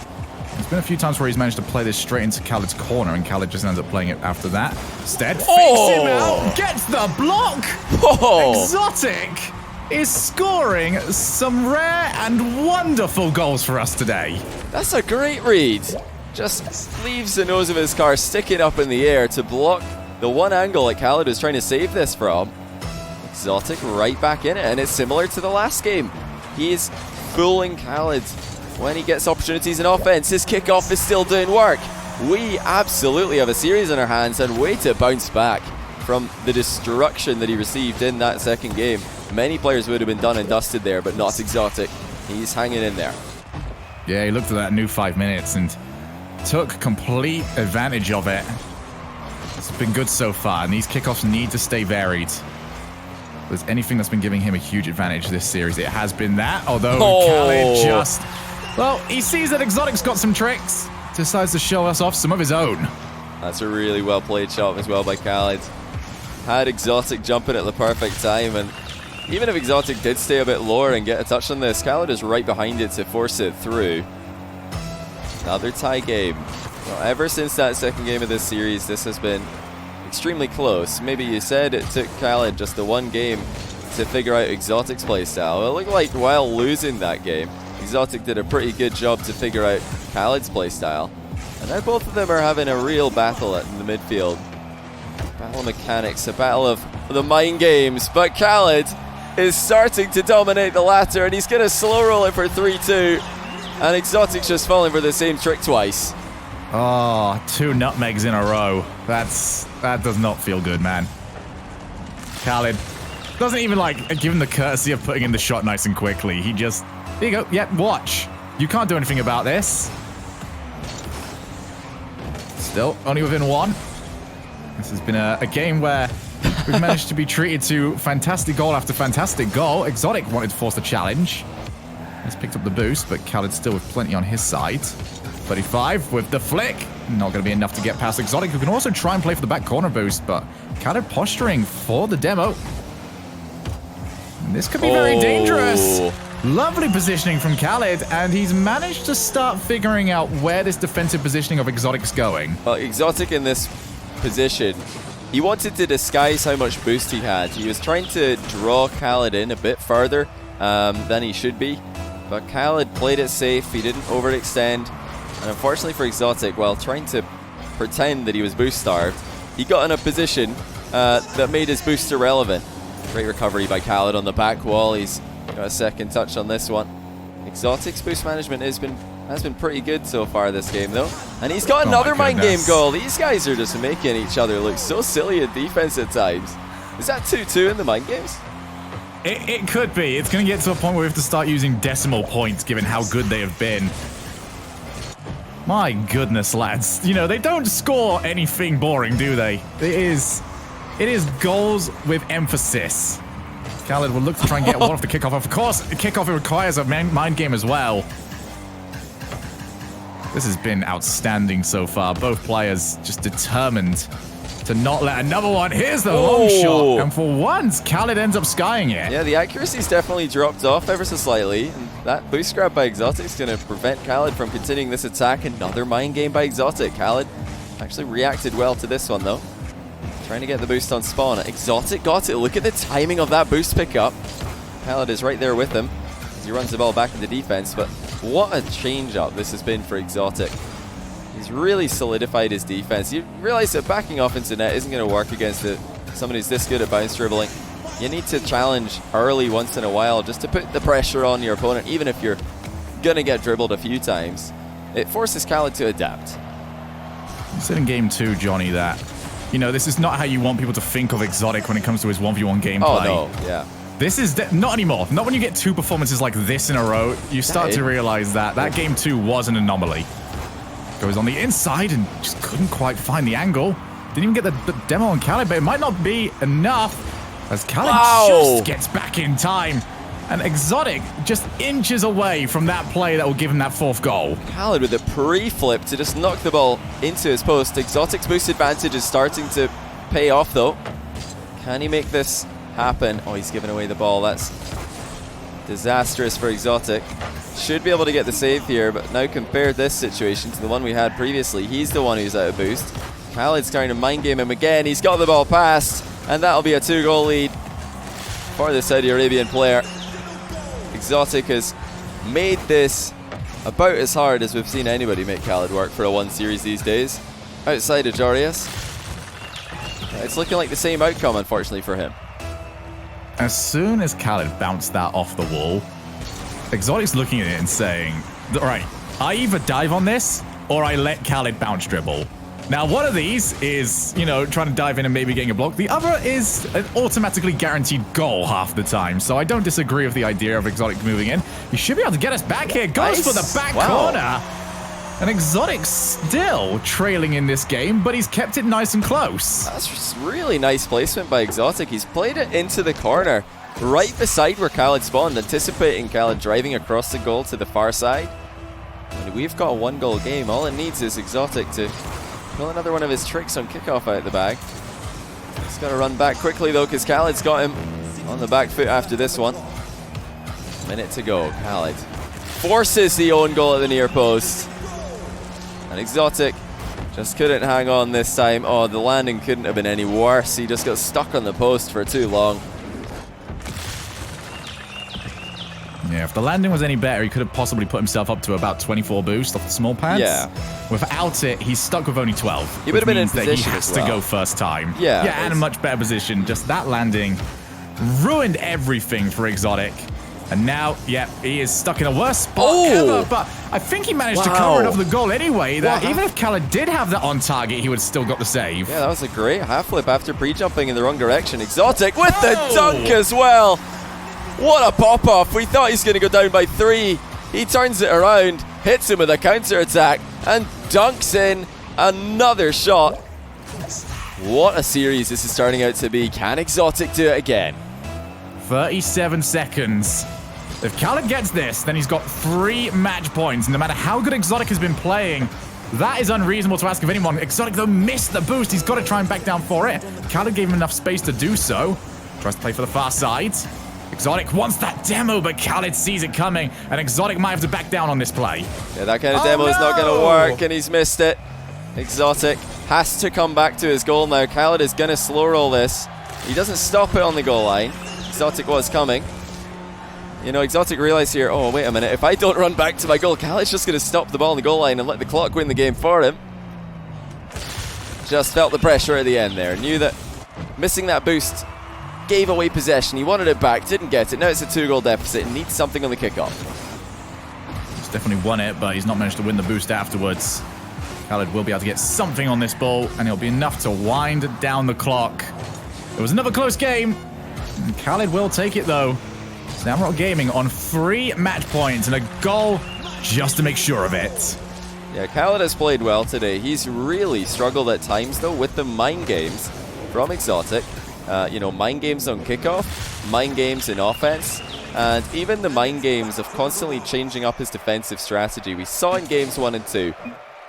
there's been a few times where he's managed to play this straight into Khalid's corner, and Khalid just ends up playing it after that. Instead, fakes him out, gets the block! ExoTiiK is scoring some rare and wonderful goals for us today. That's a great read. Just leaves the nose of his car sticking up in the air to block the one angle that Khalid was trying to save this from. ExoTiiK right back in it, and it's similar to the last game. He's fooling Khalid when he gets opportunities in offense. His kickoff is still doing work. We absolutely have a series in our hands, and way to bounce back from the destruction that he received in that second game. Many players would have been done and dusted there, but not ExoTiiK. He's hanging in there. Yeah, he looked at that new 5 minutes and took complete advantage of it. It's been good so far, and these kickoffs need to stay varied. If there's anything that's been giving him a huge advantage this series, it has been that, although Khalid just... Well, he sees that ExoTiiK's got some tricks, decides to show us off some of his own. That's a really well played shot as well by Khalid. Had ExoTiiK jumping at the perfect time, and even if ExoTiiK did stay a bit lower and get a touch on this, Khalid is right behind it to force it through. Another tie game. Well, ever since that second game of this series, this has been extremely close. Maybe you said it took Khalid just the one game to figure out ExoTiiK's playstyle. It looked like while losing that game, ExoTiiK did a pretty good job to figure out Khalid's playstyle. And now both of them are having a real battle in the midfield. Battle of mechanics, a battle of the mind games. But Khalid is starting to dominate the latter, and he's going to slow roll it for 3-2. And ExoTiiK's just falling for the same trick twice. Oh, 2 nutmegs in a row. That does not feel good, man. Khalid doesn't even give him the courtesy of putting in the shot nice and quickly. He just, here you go, yeah, watch. You can't do anything about this. Still, only within 1. This has been a game where we've managed to be treated to fantastic goal after fantastic goal. ExoTiiK wanted to force the challenge. He's picked up the boost, but Khalid still with plenty on his side. 35 with the flick. Not going to be enough to get past ExoTiiK, who can also try and play for the back corner boost, but Khalid posturing for the demo. And this could be very dangerous. Lovely positioning from Khalid, and he's managed to start figuring out where this defensive positioning of ExoTiiK's going. Well, ExoTiiK in this position, he wanted to disguise how much boost he had. He was trying to draw Khalid in a bit further than he should be, but Khalid played it safe. He didn't overextend. And unfortunately for ExoTiiK, while trying to pretend that he was boost starved, he got in a position that made his boost irrelevant. Great recovery by Khalid on the back wall. He's got a second touch on this one. ExoTiiK's boost management has been pretty good so far this game, though. And he's got another mind game goal. These guys are just making each other look so silly at defense at times. Is that 2-2 in the mind games? It could be. It's going to get to a point where we have to start using decimal points, given how good they have been. My goodness, lads. You know, they don't score anything boring, do they? It is goals with emphasis. Khalid will look to try and get one off the kickoff. Of course, the kickoff requires a mind game as well. This has been outstanding so far. Both players just determined to not let another one. Here's the long shot. And for once, Khalid ends up skying it. Yeah, the accuracy's definitely dropped off ever so slightly. And that boost grab by ExoTiiK is going to prevent Khalid from continuing this attack. Another mind game by ExoTiiK. Khalid actually reacted well to this one, though. Trying to get the boost on spawn. ExoTiiK got it. Look at the timing of that boost pickup. Khalid is right there with him as he runs the ball back into defense. But what a change-up this has been for ExoTiiK. He's really solidified his defense. You realize that backing off into net isn't going to work against somebody who's this good at bounce dribbling. You need to challenge early once in a while just to put the pressure on your opponent, even if you're going to get dribbled a few times. It forces Khalid to adapt. You said in game 2, Johnny, that, you know, this is not how you want people to think of ExoTiiK when it comes to his 1v1 gameplay. Oh, no, yeah. This is not anymore. Not when you get 2 performances like this in a row. You start to realize that game 2 was an anomaly. Goes on the inside and just couldn't quite find the angle. Didn't even get the demo on Khalid, but it might not be enough as Khalid just gets back in time. And ExoTiiK just inches away from that play that will give him that 4th goal. Khalid with a pre-flip to just knock the ball into his post. ExoTiiK's boost advantage is starting to pay off, though. Can he make this happen? Oh, he's giving away the ball. That's disastrous for ExoTiiK. Should be able to get the save here, but now compare this situation to the one we had previously. He's the one who's out of boost. Khalid's trying to mind game him again. He's got the ball passed, and that'll be a 2-goal lead for the Saudi Arabian player. ExoTiiK has made this about as hard as we've seen anybody make Khalid work for a 1 series these days. Outside of Jorius. It's looking like the same outcome, unfortunately, for him. As soon as Khalid bounced that off the wall, ExoTiiK's looking at it and saying, all right, I either dive on this or I let Khalid bounce dribble. Now, one of these is, you know, trying to dive in and maybe getting a block. The other is an automatically guaranteed goal half the time. So I don't disagree with the idea of ExoTiiK moving in. He should be able to get us back here. Goes for the back corner. And ExoTiiK still trailing in this game, but he's kept it nice and close. That's just really nice placement by ExoTiiK. He's played it into the corner, right beside where Khalid spawned, anticipating Khalid driving across the goal to the far side. And we've got a 1-goal game. All it needs is ExoTiiK to pull another one of his tricks on kickoff out the bag. He's got to run back quickly, though, because Khalid's got him on the back foot after this one. Minute to go. Khalid forces the own goal at the near post. And ExoTiiK just couldn't hang on this time. Oh, the landing couldn't have been any worse. He just got stuck on the post for too long. Yeah, if the landing was any better, he could have possibly put himself up to about 24 boost off the small pads. Yeah. Without it, he's stuck with only 12. He would have been in that position he has as well. to go first time. Yeah. Yeah, and a much better position. Just that landing ruined everything for ExoTiiK. And now, yeah, he is stuck in a worse spot ever. But I think he managed to cover it off the goal anyway. That even if Khalid did have that on target, he would still got the save. Yeah, that was a great half flip after pre-jumping in the wrong direction. ExoTiiK with the dunk as well. What a pop-off. We thought he's going to go down by 3. He turns it around, hits him with a counter-attack, and dunks in another shot. What a series this is starting out to be. Can ExoTiiK do it again? 37 seconds. If Khalid gets this, then he's got 3 match points. No matter how good ExoTiiK has been playing, that is unreasonable to ask of anyone. ExoTiiK, though, missed the boost. He's got to try and back down for it. Khalid gave him enough space to do so. Tries to play for the far side. ExoTiiK wants that demo, but Khalid sees it coming, and ExoTiiK might have to back down on this play. Yeah, that kind of demo is not going to work, and he's missed it. ExoTiiK has to come back to his goal now. Khalid is going to slow roll this. He doesn't stop it on the goal line. ExoTiiK was coming. You know, ExoTiiK realized here, oh, wait a minute, if I don't run back to my goal, Khalid's just going to stop the ball on the goal line and let the clock win the game for him. Just felt the pressure at the end there. Knew that missing that boost gave away possession. He wanted it back, didn't get it. Now it's a 2-goal deficit and needs something on the kickoff. He's definitely won it, but he's not managed to win the boost afterwards. Khalid will be able to get something on this ball, and it'll be enough to wind down the clock. It was another close game. And Khalid will take it, though. Samrock Gaming on 3 match points and a goal just to make sure of it. Yeah, Khalid has played well today. He's really struggled at times, though, with the mind games from ExoTiiK. You know, mind games on kickoff, mind games in offense, and even the mind games of constantly changing up his defensive strategy. We saw in games 1 and 2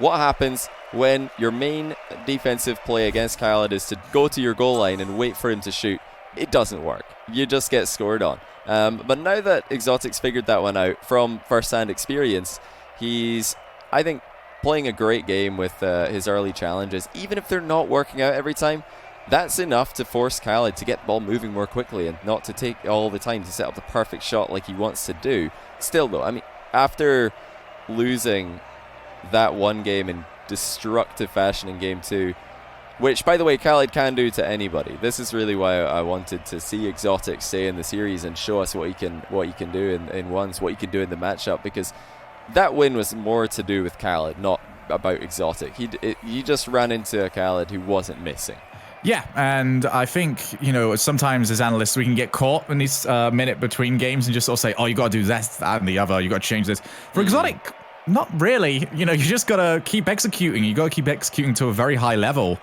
what happens when your main defensive play against Khalid is to go to your goal line and wait for him to shoot. It doesn't work. You just get scored on. But now that ExoTiiK's figured that one out from first-hand experience, he's, I think, playing a great game with his early challenges. Even if they're not working out every time, that's enough to force Khalid to get the ball moving more quickly and not to take all the time to set up the perfect shot like he wants to do. Still, though, I mean, after losing that one game in destructive fashion in game 2, which, by the way, Khalid can do to anybody. This is really why I wanted to see ExoTiiK stay in the series and show us what he can do in ones, what he can do in the matchup, because that win was more to do with Khalid, not about ExoTiiK. He just ran into a Khalid who wasn't missing. Yeah, and I think, you know, sometimes as analysts we can get caught in this minute between games and just sort of say, oh, you got to do this, that, and the other. You got to change this. For ExoTiiK, not really. You know, you just got to keep executing. You got to keep executing to a very high level.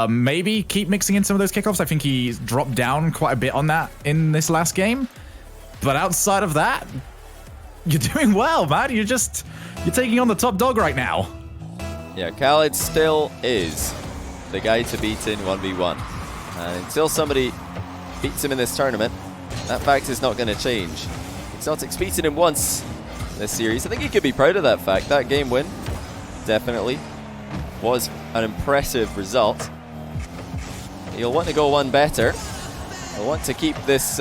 Maybe keep mixing in some of those kickoffs. I think he's dropped down quite a bit on that in this last game. But outside of that, you're doing well, man. You're taking on the top dog right now. Yeah, Khalid still is the guy to beat in 1v1. And until somebody beats him in this tournament, that fact is not going to change. ExoTiiK's beaten him once in this series. I think he could be proud of that fact. That game win definitely was an impressive result. He'll want to go one better. He'll want to keep this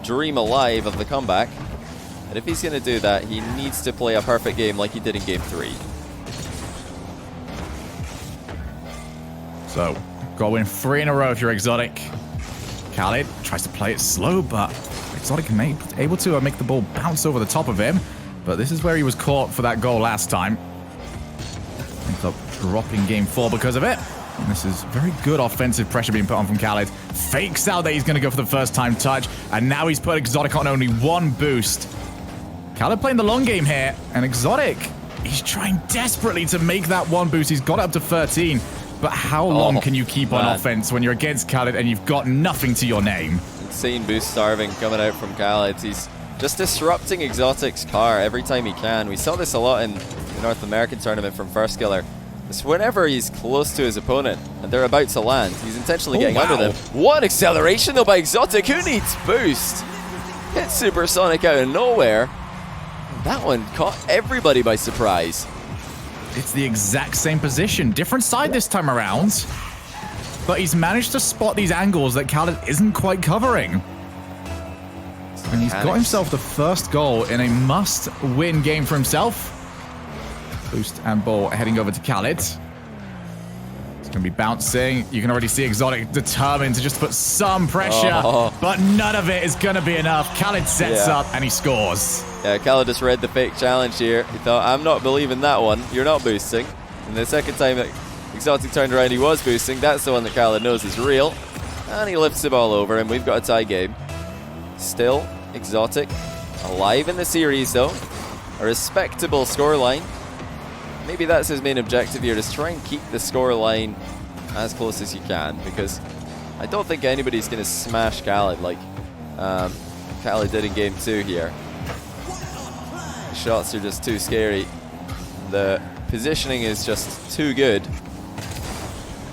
dream alive of the comeback. And if he's going to do that, he needs to play a perfect game like he did in game 3. So, got to win 3 in a row if you're ExoTiiK. Khalid tries to play it slow, but ExoTiiK able to make the ball bounce over the top of him. But this is where he was caught for that goal last time. Ends up dropping game 4 because of it. And this is very good offensive pressure being put on from Khalid. Fakes out that he's going to go for the first time touch. And now he's put ExoTiiK on only 1 boost. Khalid playing the long game here. And ExoTiiK, he's trying desperately to make that 1 boost. He's got up to 13. But how long can you keep on offense when you're against Khalid and you've got nothing to your name? Insane boost starving coming out from Khalid. He's just disrupting ExoTiiK's car every time he can. We saw this a lot in the North American tournament from First Killer. It's whenever he's close to his opponent and they're about to land, he's intentionally getting under them. What acceleration though by ExoTiiK. Who needs boost? Hit Supersonic out of nowhere. That one caught everybody by surprise. It's the exact same position. Different side this time around. But he's managed to spot these angles that Khalid isn't quite covering. And he's got himself the first goal in a must-win game for himself. Boost and ball heading over to Khalid. It's going to be bouncing. You can already see ExoTiiK determined to just put some pressure, but none of it is going to be enough. Khalid sets up and he scores. Yeah, Khalid just read the fake challenge here. He thought, I'm not believing that one. You're not boosting. And the second time that ExoTiiK turned around, he was boosting. That's the one that Khalid knows is real. And he lifts the ball over, and we've got a tie game. Still, ExoTiiK alive in the series, though. A respectable scoreline. Maybe that's his main objective here, is try and keep the scoreline as close as you can, because I don't think anybody's going to smash Khalid like Khalid did in Game 2 here. The shots are just too scary. The positioning is just too good.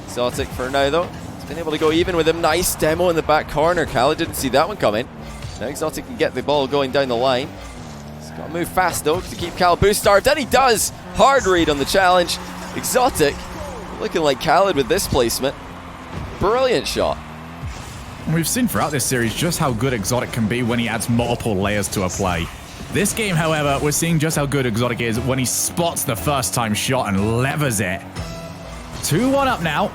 ExoTiiK for now, though. He's been able to go even with him. Nice demo in the back corner. Khalid didn't see that one coming. Now ExoTiiK can get the ball going down the line. He's got to move fast, though, to keep Khalid boost starved. And he does! Hard read on the challenge. ExoTiiK looking like Khalid with this placement. Brilliant shot. We've seen throughout this series just how good ExoTiiK can be when he adds multiple layers to a play. This game, however, we're seeing just how good ExoTiiK is when he spots the first time shot and levers it. 2-1 up now.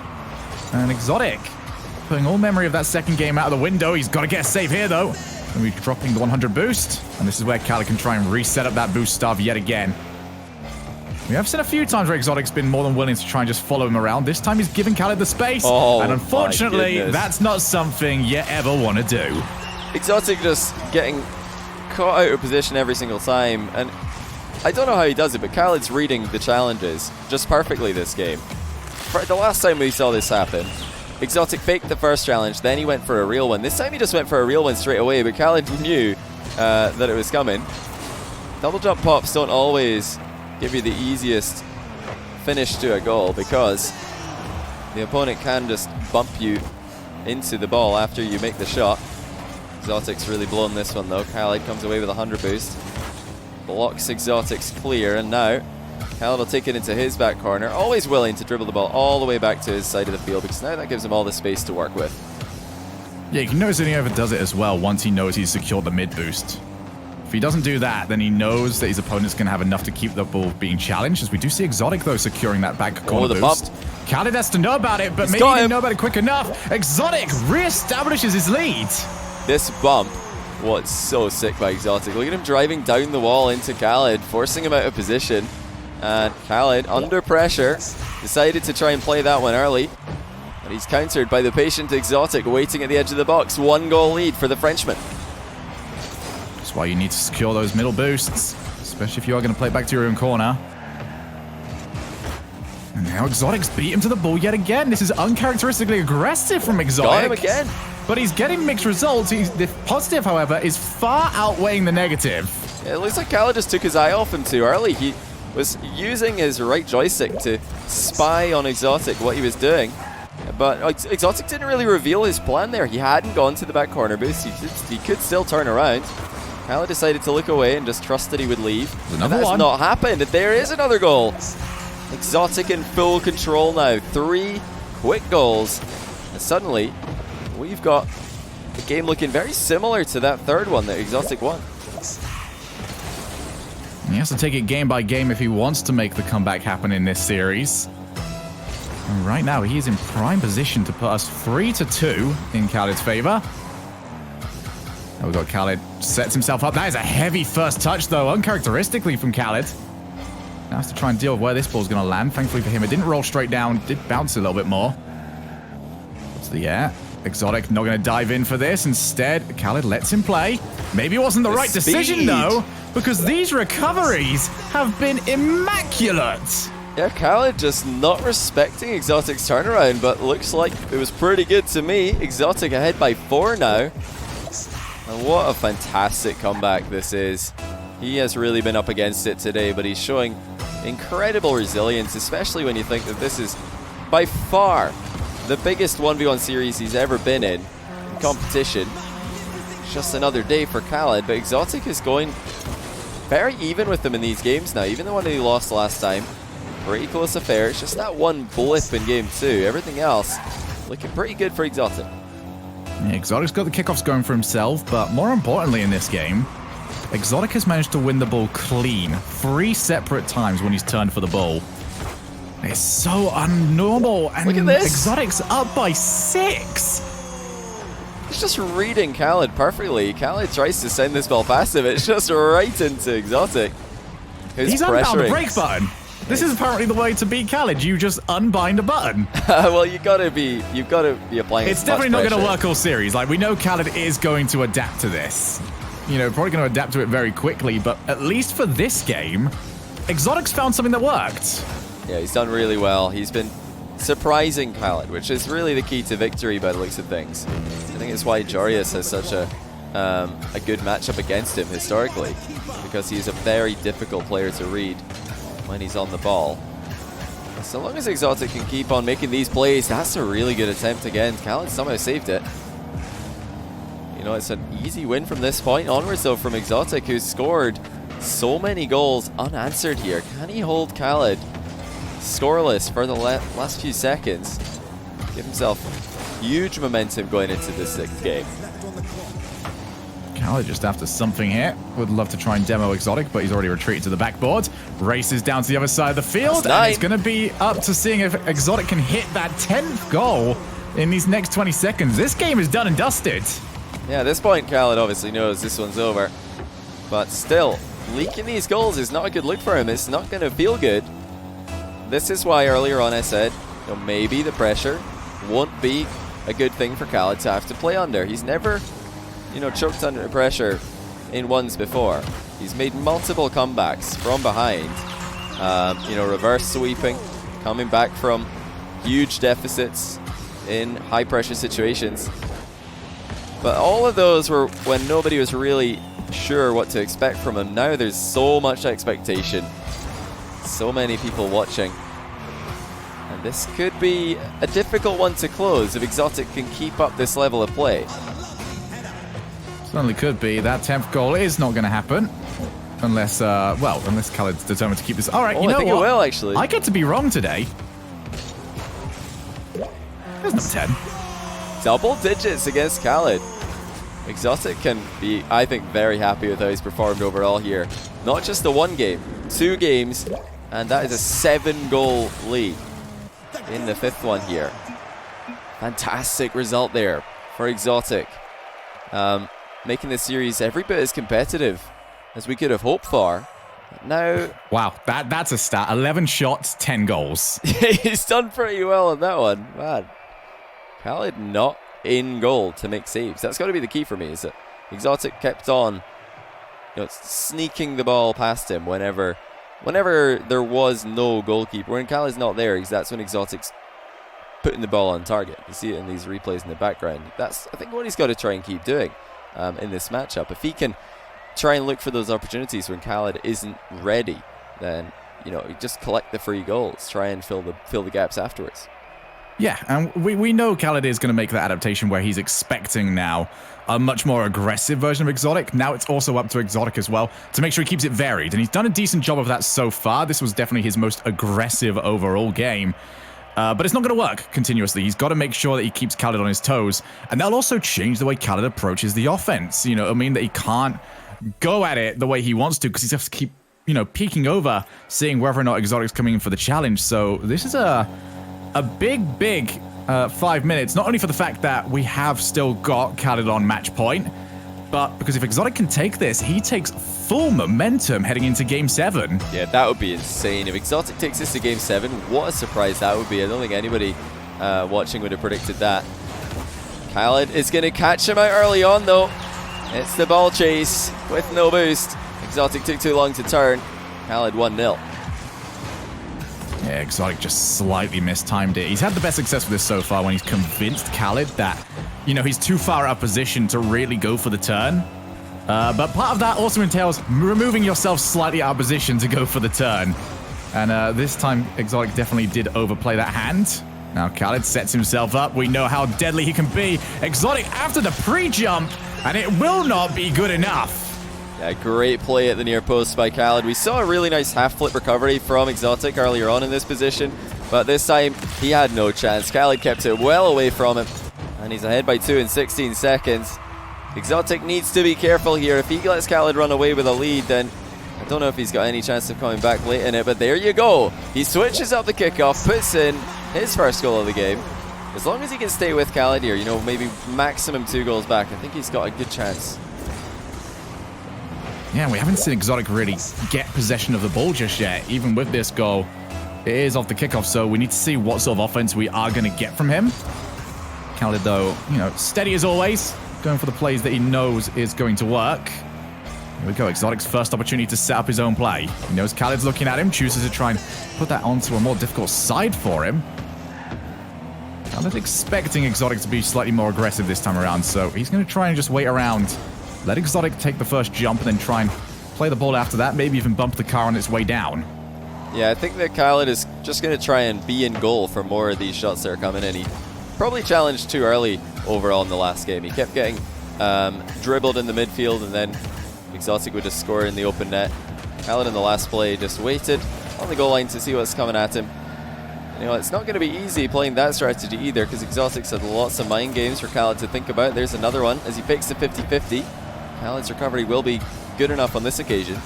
And ExoTiiK putting all memory of that second game out of the window. He's got to get a save here, though. And we're dropping the 100 boost. And this is where Khalid can try and reset up that boost starve yet again. We have seen a few times where ExoTiiK's been more than willing to try and just follow him around. This time he's giving Khalid the space. And unfortunately, that's not something you ever want to do. ExoTiiK just getting caught out of position every single time. And I don't know how he does it, but Khalid's reading the challenges just perfectly this game. For the last time we saw this happen, ExoTiiK faked the first challenge, then he went for a real one. This time he just went for a real one straight away, but Khalid knew that it was coming. Double jump pops don't always give you the easiest finish to a goal, because the opponent can just bump you into the ball after you make the shot. ExoTiiK's really blown this one, though. Khalid comes away with a 100 boost. Blocks ExoTiiK's clear, and now Khalid will take it into his back corner. Always willing to dribble the ball all the way back to his side of the field, because now that gives him all the space to work with. Yeah, you can notice that he overdoes it as well once he knows he's secured the mid boost. If he doesn't do that, then he knows that his opponent's going to have enough to keep the ball being challenged, as we do see ExoTiiK, though, securing that back corner boost. Khalid has to know about it, but maybe he didn't know about it quick enough. ExoTiiK re-establishes his lead. This bump was so sick by ExoTiiK. Look at him driving down the wall into Khalid, forcing him out of position. And Khalid, under pressure, decided to try and play that one early. But he's countered by the patient ExoTiiK waiting at the edge of the box. 1-goal lead for the Frenchman. That's why you need to secure those middle boosts, especially if you are going to play back to your own corner. And now ExoTiiK's beat him to the ball yet again. This is uncharacteristically aggressive from ExoTiiK. Got him again. But he's getting mixed results. The positive, however, is far outweighing the negative. It looks like Khalid just took his eye off him too early. He was using his right joystick to spy on ExoTiiK what he was doing. But ExoTiiK didn't really reveal his plan there. He hadn't gone to the back corner boost. He could still turn around. Khalid decided to look away and just trust that he would leave. And that's not happened. There is another goal. ExoTiiK in full control now. 3 quick goals. And suddenly, we've got the game looking very similar to that third one that ExoTiiK won. He has to take it game by game if he wants to make the comeback happen in this series. And right now, he is in prime position to put us 3-2 in Khalid's favor. Now we've got Khalid sets himself up. That is a heavy first touch, though, uncharacteristically from Khalid. Now has to try and deal with where this ball's going to land. Thankfully for him, it didn't roll straight down. Did bounce a little bit more. What's the air? ExoTiiK not going to dive in for this. Instead, Khalid lets him play. Maybe it wasn't the right decision, though, because these recoveries have been immaculate. Yeah, Khalid just not respecting ExoTiiK's turnaround, but looks like it was pretty good to me. ExoTiiK ahead by 4 now. And what a fantastic comeback this is. He has really been up against it today, but he's showing incredible resilience, especially when you think that this is by far the biggest 1v1 series he's ever been in competition. It's just another day for Khalid, but ExoTiiK is going very even with them in these games now. Even the one that he lost last time, pretty close affair. It's just that one blip in game 2. Everything else looking pretty good for ExoTiiK. ExoTiiK's got the kickoffs going for himself, but more importantly in this game, ExoTiiK has managed to win the ball clean 3 separate times when he's turned for the ball. It's so unnormal, and look at this. ExoTiiK's up by 6. He's just reading Khalid perfectly. Khalid tries to send this ball past him. It's just right into ExoTiiK. He's unbound the brake button. This is apparently the way to beat Khalid. You just unbind a button. Well, you've got to be applying. It's definitely not going to work all series. Like, we know Khalid is going to adapt to this. You know, probably going to adapt to it very quickly. But at least for this game, ExoTiiK's found something that worked. Yeah, he's done really well. He's been surprising Khalid, which is really the key to victory by the looks of things. I think it's why Jorius has such a good matchup against him historically, because he's a very difficult player to read when he's on the ball. So long as ExoTiiK can keep on making these plays, that's a really good attempt again. Khalid somehow saved it. You know, it's an easy win from this point onwards, though, from ExoTiiK, who's scored so many goals unanswered here. Can he hold Khalid scoreless for the last few seconds? Give himself huge momentum going into this 6th game. Khalid just after something here. Would love to try and demo ExoTiiK, but he's already retreated to the backboard. Races down to the other side of the field, and it's going to be up to seeing if ExoTiiK can hit that 10th goal in these next 20 seconds. This game is done and dusted. Yeah, at this point, Khalid obviously knows this one's over. But still, leaking these goals is not a good look for him. It's not going to feel good. This is why earlier on I said, you know, maybe the pressure won't be a good thing for Khalid to have to play under. He's never, you know, choked under pressure in ones before. He's made multiple comebacks from behind, you know, reverse sweeping, coming back from huge deficits in high pressure situations. But all of those were when nobody was really sure what to expect from him. Now there's so much expectation, so many people watching. And this could be a difficult one to close if ExoTiiK can keep up this level of play. Certainly could be. That 10th goal is not going to happen. Unless, unless Khaled's determined to keep this. All right, you know I think what? it will, actually. I get to be wrong today. There's no 10. Double digits against Khalid. ExoTiiK can be, I think, very happy with how he's performed overall here. Not just the 1 game, 2 games, and that is a 7-goal lead in the 5th one here. Fantastic result there for ExoTiiK. Making this series every bit as competitive as we could have hoped for. Now, wow, that's a stat. 11 shots, 10 goals. He's done pretty well on that one. Man, Khalid not in goal to make saves. That's got to be the key for me, is that ExoTiiK kept on, you know, sneaking the ball past him whenever there was no goalkeeper. When Khalid's not there, that's when ExoTiiK's putting the ball on target. You see it in these replays in the background. That's, I think, what he's got to try and keep doing in this matchup. If he can try and look for those opportunities when Khalid isn't ready, then, you know, just collect the free goals, try and fill the gaps afterwards. Yeah, and we know Khalid is going to make that adaptation where he's expecting now a much more aggressive version of ExoTiiK. Now it's also up to ExoTiiK as well to make sure he keeps it varied, and he's done a decent job of that so far. This was definitely his most aggressive overall game. But it's not going to work continuously. He's got to make sure that he keeps Khalid on his toes, and that'll also change the way Khalid approaches the offense. You know, I mean that he can't go at it the way he wants to because he has to keep, you know, peeking over, seeing whether or not ExoTiiK's coming in for the challenge. So this is a big 5 minutes, not only for the fact that we have still got Khalid on match point, but because if ExoTiiK can take this, he takes full momentum heading into Game 7. Yeah, that would be insane. If ExoTiiK takes this to Game 7, what a surprise that would be. I don't think anybody watching would have predicted that. Khalid is going to catch him out early on, though. It's the ball chase with no boost. ExoTiiK took too long to turn. Khalid 1-0. Yeah, ExoTiiK just slightly mistimed it. He's had the best success with this so far when he's convinced Khalid that, you know, he's too far out of position to really go for the turn. But part of that also entails removing yourself slightly out of position to go for the turn. And this time, ExoTiiK definitely did overplay that hand. Now Khalid sets himself up. We know how deadly he can be. ExoTiiK after the pre-jump, and it will not be good enough. Yeah, great play at the near post by Khalid. We saw a really nice half-flip recovery from ExoTiiK earlier on in this position, but this time he had no chance. Khalid kept it well away from him, And he's ahead by 2 in 16 seconds. ExoTiiK needs to be careful here. If he lets Khalid run away with a lead, then I don't know if he's got any chance of coming back late in it, but there you go. He switches up the kickoff, puts in his first goal of the game. As long as he can stay with Khalid here, you know, maybe maximum 2 goals back, I think he's got a good chance. Yeah, we haven't seen ExoTiiK really get possession of the ball just yet, even with this goal. It is off the kickoff, so we need to see what sort of offense we are going to get from him. Khalid, though, you know, steady as always, going for the plays that he knows is going to work. Here we go, ExoTiiK's first opportunity to set up his own play. He knows Khalid's looking at him, chooses to try and put that onto a more difficult side for him. Khalid expecting ExoTiiK to be slightly more aggressive this time around, so he's going to try and just wait around. Let ExoTiiK take the first jump and then try and play the ball after that, maybe even bump the car on its way down. Yeah, I think that Khalid is just going to try and be in goal for more of these shots that are coming in. He probably challenged too early overall in the last game. He kept getting dribbled in the midfield, and then ExoTiiK would just score in the open net. Khalid in the last play just waited on the goal line to see what's coming at him. You know, it's not going to be easy playing that strategy either, because ExoTiiK's had lots of mind games for Khalid to think about. There's another one as he picks the 50-50. Khalid's recovery will be good enough on this occasion.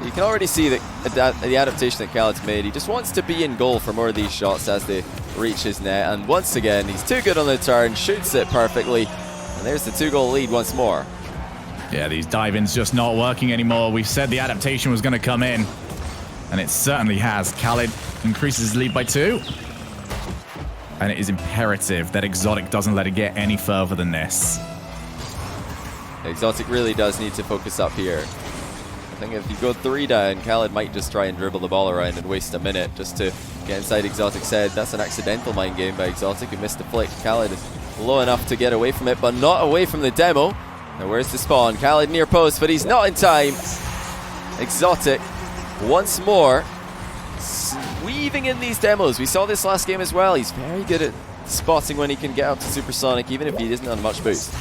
You can already see that the adaptation that Khalid's made. He just wants to be in goal for more of these shots as they reach his net. And once again, he's too good on the turn, shoots it perfectly. And there's the 2-goal lead once more. Yeah, these dive-ins just not working anymore. We said the adaptation was going to come in, and it certainly has. Khalid increases his lead by 2. And it is imperative that ExoTiiK doesn't let it get any further than this. ExoTiiK really does need to focus up here. I think if you go 3 down, Khalid might just try and dribble the ball around and waste a minute just to get inside ExoTiiK's head. That's an accidental mind game by ExoTiiK, who missed the flick. Khalid is low enough to get away from it, but not away from the demo. Now where's the spawn? Khalid near post, but he's not in time. ExoTiiK once more weaving in these demos. We saw this last game as well. He's very good at spotting when he can get up to supersonic, even if he isn't on much boost.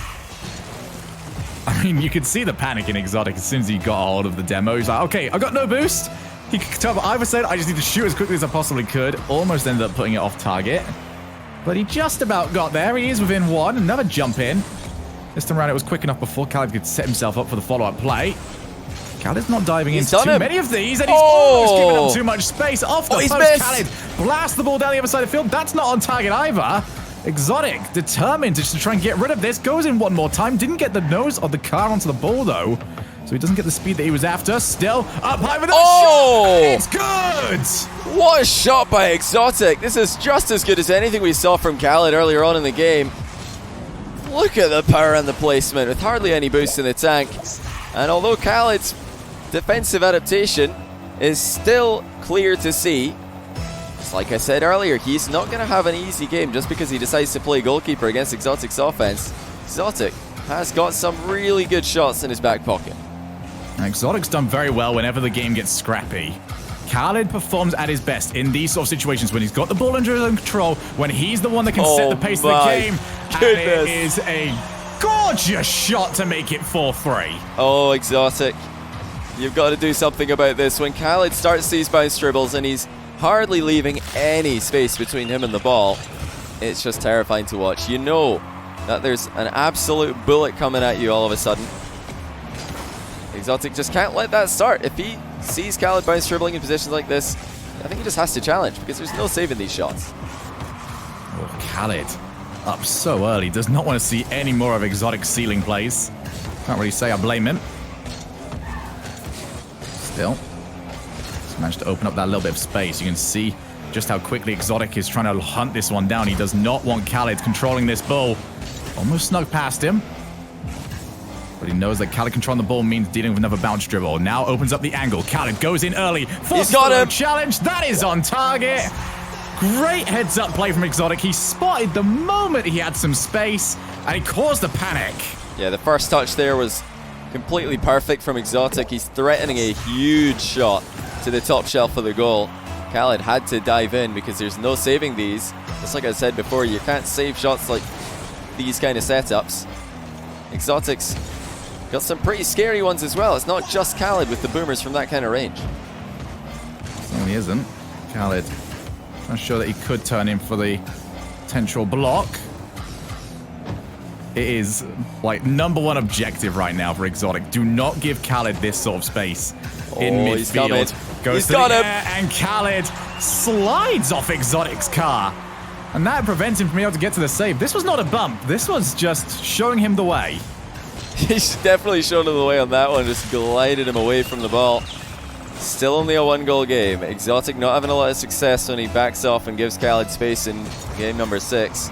I mean, you could see the panic in ExoTiiK as soon as he got a hold of the demo. He's like, okay, I've got no boost. He could tell either side, I just need to shoot as quickly as I possibly could. Almost ended up putting it off target. But he just about got there. He is within 1. Another jump in. This time around, it was quick enough before Khalid could set himself up for the follow-up play. Khalid's not diving into too many of these, and he's almost given up too much space. Off the post, Khalid blasts the ball down the other side of the field. That's not on target either. ExoTiiK, determined to try and get rid of this, goes in one more time. Didn't get the nose of the car onto the ball, though. So he doesn't get the speed that he was after. Still up high with a shot. It's good! What a shot by ExoTiiK. This is just as good as anything we saw from Khalid earlier on in the game. Look at the power and the placement with hardly any boost in the tank. And although Khalid's defensive adaptation is still clear to see, like I said earlier, he's not going to have an easy game just because he decides to play goalkeeper against ExoTiiK's offense. ExoTiiK has got some really good shots in his back pocket. ExoTiiK's done very well whenever the game gets scrappy. Khalid performs at his best in these sort of situations when he's got the ball under his own control, when he's the one that can set the pace of the game. Goodness. And it is a gorgeous shot to make it 4-3. Oh, ExoTiiK, you've got to do something about this. When Khalid starts these bounce dribbles and he's hardly leaving any space between him and the ball, it's just terrifying to watch. You know that there's an absolute bullet coming at you all of a sudden. ExoTiiK just can't let that start. If he sees Khalid bounce dribbling in positions like this, I think he just has to challenge, because there's no saving these shots. Oh, Khalid up so early. Does not want to see any more of ExoTiiK's ceiling plays. Can't really say I blame him. Still, he's managed to open up that little bit of space. You can see just how quickly ExoTiiK is trying to hunt this one down. He does not want Khalid controlling this ball. Almost snuck past him. But he knows that Khalid controlling the ball means dealing with another bounce dribble. Now opens up the angle. Khalid goes in early. He's got him. Challenge. That is on target. Great heads-up play from ExoTiiK. He spotted the moment he had some space, and he caused a panic. Yeah, the first touch there was completely perfect from ExoTiiK. He's threatening a huge shot to the top shelf of the goal. Khalid had to dive in because there's no saving these. Just like I said before, you can't save shots like these kind of setups. ExoTiiK's got some pretty scary ones as well. It's not just Khalid with the boomers from that kind of range. No, he isn't. Khalid, I'm sure that he could turn in for the potential block. It is, like, #1 objective right now for ExoTiiK. Do not give Khalid this sort of space in midfield. Goes to the air, and Khalid slides off ExoTiiK's car. And that prevents him from being able to get to the save. This was not a bump. This was just showing him the way. He's definitely shown him the way on that one. Just glided him away from the ball. Still only a 1-goal game. ExoTiiK not having a lot of success when he backs off and gives Khalid space in game number 6.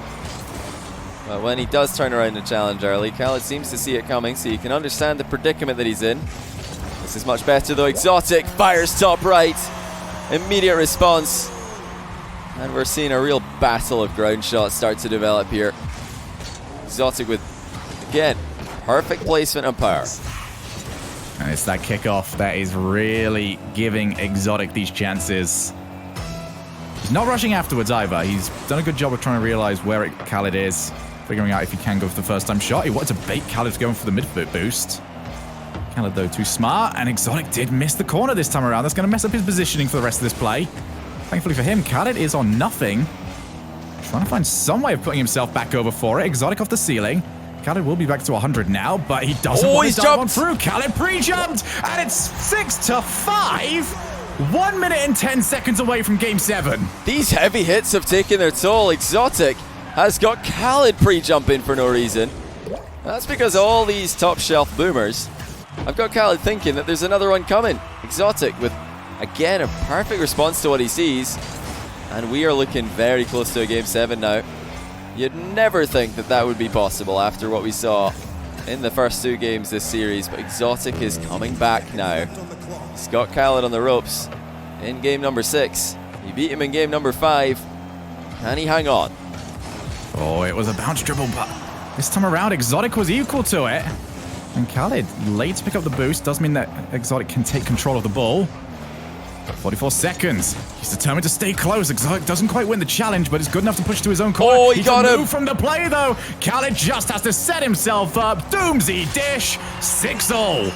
But when he does turn around and challenge early, Khalid seems to see it coming, so you can understand the predicament that he's in. This is much better though. ExoTiiK fires top right. Immediate response. And we're seeing a real battle of ground shots start to develop here. ExoTiiK with, again, perfect placement and power. And it's that kickoff that is really giving ExoTiiK these chances. He's not rushing afterwards either. He's done a good job of trying to realize where Khalid is, figuring out if he can go for the first time shot. He wanted to bait Khalid going for the midfoot boost. Khalid, though, too smart, and ExoTiiK did miss the corner this time around. That's going to mess up his positioning for the rest of this play. Thankfully for him, Khalid is on nothing. Trying to find some way of putting himself back over for it. ExoTiiK off the ceiling. Khalid will be back to 100 now, but he doesn't want to dive on through. Khalid pre-jumped, and it's 6-5. 1 minute and 10 seconds away from game 7. These heavy hits have taken their toll. ExoTiiK has got Khalid pre-jumping for no reason. That's because all these top shelf boomers have got Khalid thinking that there's another one coming. ExoTiiK with, again, a perfect response to what he sees. And we are looking very close to a game 7 now. You'd never think that that would be possible after what we saw in the first 2 games this series, but ExoTiiK is coming back now. He's got Khalid on the ropes in game number 6. He beat him in game number 5. Can he hang on? Oh, it was a bounce dribble, but this time around ExoTiiK was equal to it. And Khalid, late to pick up the boost, does mean that ExoTiiK can take control of the ball. 44 seconds. He's determined to stay close. ExoTiiK doesn't quite win the challenge, but it's good enough to push to his own corner. Oh, he got him. Move from the play, though. Khalid just has to set himself up. Doomsy dish. 6-0.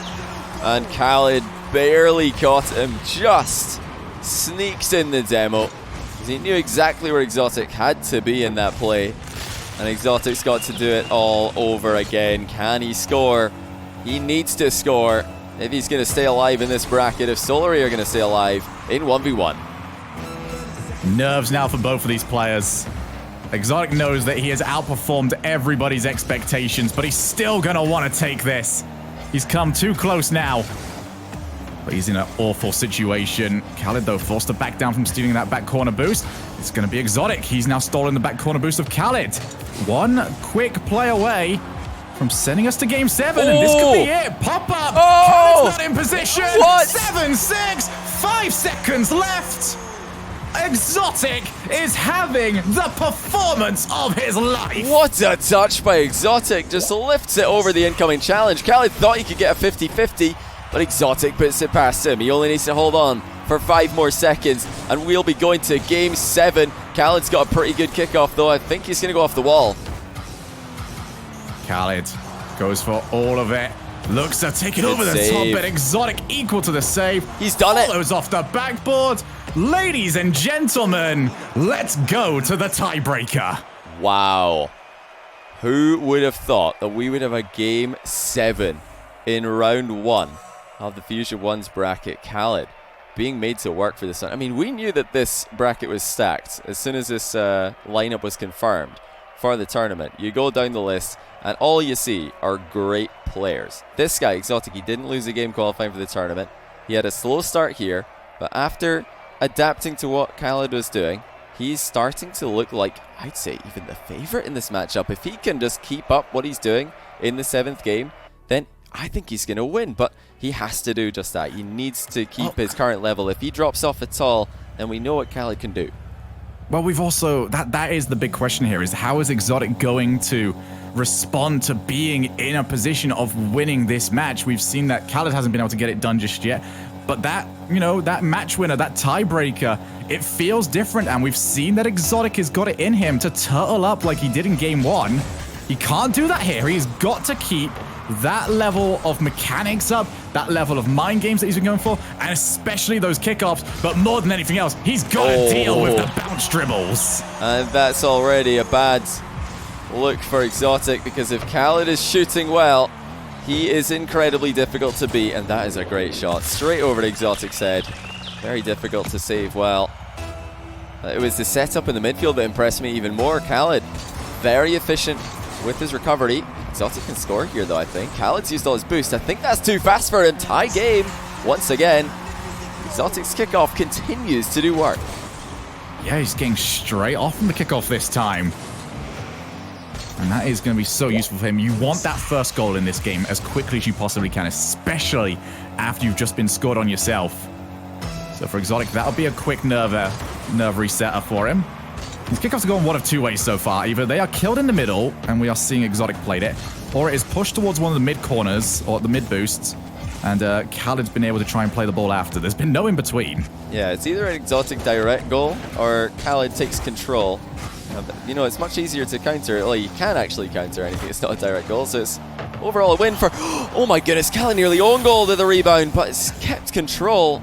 And Khalid barely caught him. Just sneaks in the demo. He knew exactly where ExoTiiK had to be in that play. And ExoTiiK's got to do it all over again. Can he score? He needs to score if he's going to stay alive in this bracket, if Solary are going to stay alive in 1v1. Nerves now for both of these players. ExoTiiK knows that he has outperformed everybody's expectations, but he's still going to want to take this. He's come too close now. But he's in an awful situation. Khalid, though, forced to back down from stealing that back corner boost. It's going to be ExoTiiK. He's now stolen the back corner boost of Khalid. One quick play away from sending us to game 7, and this could be it. Pop up. Khaled's not in position. What? 7-6. 5 seconds left. ExoTiiK is having the performance of his life. What a touch by ExoTiiK. Just lifts it over the incoming challenge. Khalid thought he could get a 50-50, but ExoTiiK puts it past him. He only needs to hold on for 5 more seconds, and we'll be going to game 7. Khalid's got a pretty good kickoff, though. I think he's going to go off the wall. Khalid goes for all of it. Looks to take it over the top, but ExoTiiK equal to the save. He's done it. Follows off the backboard. Ladies and gentlemen, let's go to the tiebreaker. Wow. Who would have thought that we would have a game 7 in round 1 of the Fusion 1's bracket? Khalid being made to work for this one. I mean, we knew that this bracket was stacked as soon as this lineup was confirmed for the tournament. You go down the list, and all you see are great players. This guy, ExoTiiK, he didn't lose a game qualifying for the tournament. He had a slow start here, but after adapting to what Khalid was doing, he's starting to look like, I'd say, even the favorite in this matchup. If he can just keep up what he's doing in the 7th game, then I think he's going to win. But he has to do just that. He needs to keep his current level. If he drops off at all, then we know what Khalid can do. Well, we've also, that is the big question here, is how is ExoTiiK going to respond to being in a position of winning this match? We've seen that Khalid hasn't been able to get it done just yet, but that, you know, that match winner, that tiebreaker, it feels different, and we've seen that ExoTiiK has got it in him to turtle up like he did in game 1. He can't do that here. He's got to keep that level of mechanics up, that level of mind games that he's been going for, and especially those kickoffs. But more than anything else, he's got to deal with the bounce dribbles. And that's already a bad look for ExoTiiK, because if Khalid is shooting well, he is incredibly difficult to beat, and that is a great shot. Straight over to ExoTiiK's head. Very difficult to save well. It was the setup in the midfield that impressed me even more. Khalid, very efficient with his recovery. ExoTiiK can score here though, I think. Khalid's used all his boost. I think that's too fast for him. Tie game once again. ExoTiiK's kickoff continues to do work. Yeah, he's getting straight off from the kickoff this time. And that is going to be so useful for him. You want that first goal in this game as quickly as you possibly can, especially after you've just been scored on yourself. So for ExoTiiK, that'll be a quick nerve resetter for him. His kickoffs are going one of two ways so far. Either they are killed in the middle, and we are seeing ExoTiiK played it, or it is pushed towards one of the mid corners, or the mid boosts, and Khalid's been able to try and play the ball after. There's been no in between. Yeah, it's either an ExoTiiK direct goal, or Khalid takes control. You know, it's much easier to counter. Well, you can actually counter anything. It's not a direct goal, so it's overall a win for... Oh my goodness, Khalid nearly own goal to the rebound, but it's kept control.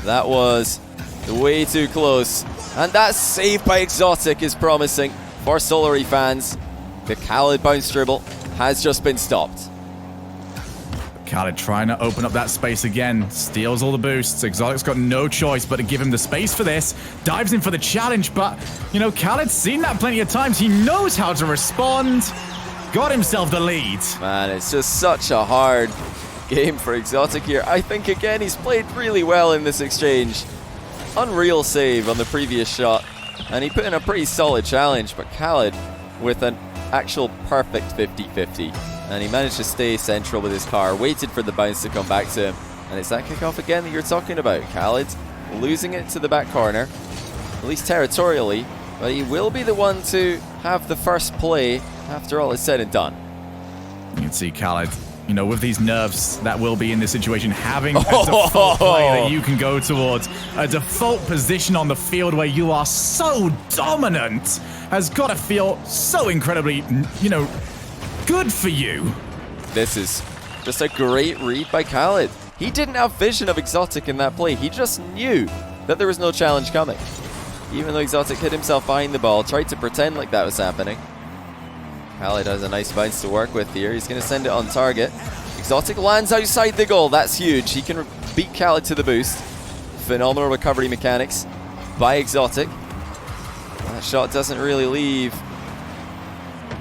That was way too close. And that save by ExoTiiK is promising for Solary fans. The Khalid bounce dribble has just been stopped. Khalid trying to open up that space again. Steals all the boosts. ExoTiiK's got no choice but to give him the space for this. Dives in for the challenge, but, you know, Khalid's seen that plenty of times. He knows how to respond. Got himself the lead. Man, it's just such a hard game for ExoTiiK here. I think, again, he's played really well in this exchange. Unreal save on the previous shot. And he put in a pretty solid challenge, but Khalid with an actual perfect 50-50. And he managed to stay central with his car, waited for the bounce to come back to him. And it's that kickoff again that you're talking about. Khalid losing it to the back corner, at least territorially, but he will be the one to have the first play after all is said and done. You can see Khalid, you know, with these nerves that will be in this situation, having a default play that you can go towards, a default position on the field where you are so dominant, has got to feel so incredibly, you know, good for you. This is just a great read by Khalid. He didn't have vision of ExoTiiK in that play. He just knew that there was no challenge coming. Even though ExoTiiK hit himself behind the ball, tried to pretend like that was happening. Khalid has a nice bounce to work with here. He's going to send it on target. ExoTiiK lands outside the goal. That's huge. He can beat Khalid to the boost. Phenomenal recovery mechanics by ExoTiiK. That shot doesn't really leave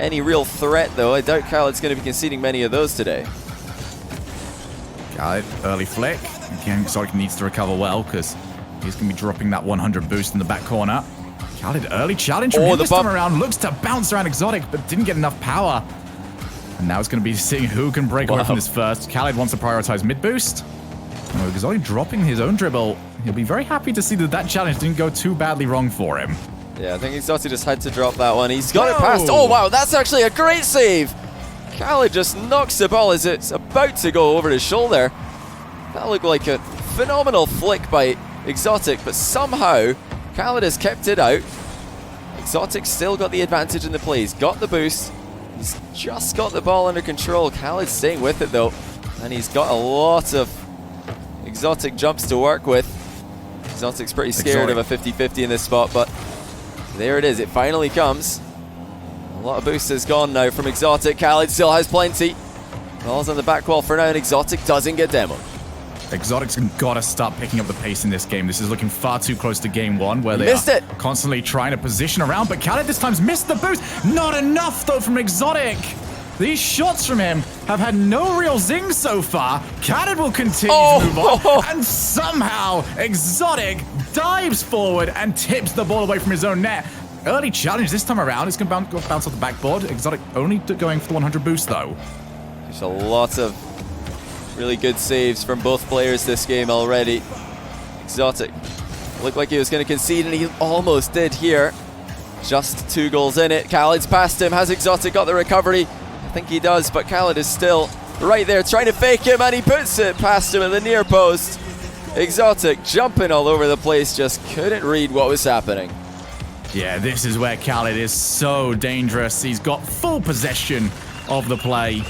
any real threat, though. I doubt Khalid's going to be conceding many of those today. Khalid, early flick. Again, ExoTiiK needs to recover well because he's going to be dropping that 100 boost in the back corner. Khalid, early challenge from him this time around. Looks to bounce around ExoTiiK, but didn't get enough power. And now it's going to be seeing who can break away from this first. Khalid wants to prioritize mid boost. ExoTiiK dropping his own dribble. He'll be very happy to see that that challenge didn't go too badly wrong for him. Yeah, I think ExoTiiK just had to drop that one. He's got it past. Oh, wow, that's actually a great save. Khalid just knocks the ball as it's about to go over his shoulder. That looked like a phenomenal flick by ExoTiiK, but somehow Khalid has kept it out. ExoTiiK still got the advantage in the play. He's got the boost. He's just got the ball under control. Khalid's staying with it, though, and he's got a lot of ExoTiiK jumps to work with. ExoTiiK's pretty scared of a 50-50 in this spot, but there it is. It finally comes. A lot of boost is gone now from ExoTiiK. Khalid still has plenty. Ball's on the back wall for now, and ExoTiiK doesn't get demoed. ExoTiiK's got to start picking up the pace in this game. This is looking far too close to game one, where they are constantly trying to position around, but Khalid this time's missed the boost. Not enough, though, from ExoTiiK. These shots from him have had no real zing so far. Khalid will continue to move on, and somehow ExoTiiK dives forward and tips the ball away from his own net. Early challenge this time around. It's going to bounce off the backboard. ExoTiiK only going for the 100 boost, though. There's a lot of really good saves from both players this game already. ExoTiiK looked like he was going to concede, and he almost did here. Just 2 goals in it. Khalid's past him. Has ExoTiiK got the recovery? I think he does, but Khalid is still right there trying to fake him, and he puts it past him at the near post. ExoTiiK jumping all over the place, just couldn't read what was happening. Yeah, this is where Khalid is so dangerous. He's got full possession of the play.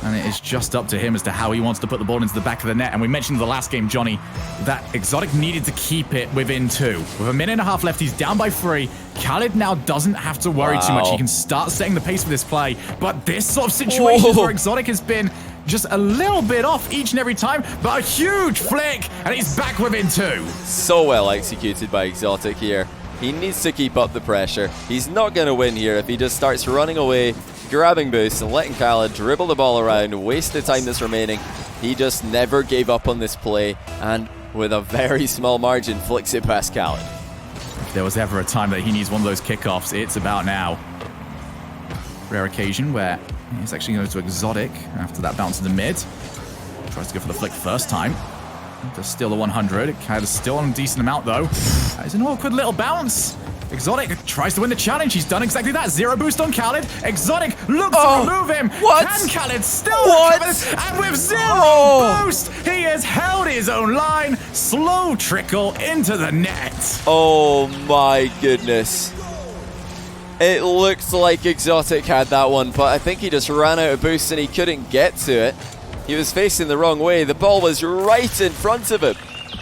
And it is just up to him as to how he wants to put the ball into the back of the net. And we mentioned in the last game, Johnny, that ExoTiiK needed to keep it within 2. With a minute and a half left, he's down by 3. Khalid now doesn't have to worry too much. He can start setting the pace for this play. But this sort of situation where ExoTiiK has been just a little bit off each and every time, but a huge flick, and he's back within 2. So well executed by ExoTiiK here. He needs to keep up the pressure. He's not going to win here if he just starts running away, grabbing boosts and letting Khalid dribble the ball around, waste the time that's remaining. He just never gave up on this play, and with a very small margin flicks it past Khalid. If there was ever a time that he needs one of those kickoffs, it's about now. Rare occasion where he's actually going to ExoTiiK after that bounce to the mid. Tries to go for the flick first time. To steal the 100. Khalid is still on a decent amount though. That is an awkward little bounce. ExoTiiK tries to win the challenge. He's done exactly that. 0 boost on Khalid. ExoTiiK looks to remove him. What? Can Khalid still recover this? And with 0 boost, he has held his own line. Slow trickle into the net. Oh my goodness. It looked like ExoTiiK had that one, but I think he just ran out of boost and he couldn't get to it. He was facing the wrong way. The ball was right in front of him.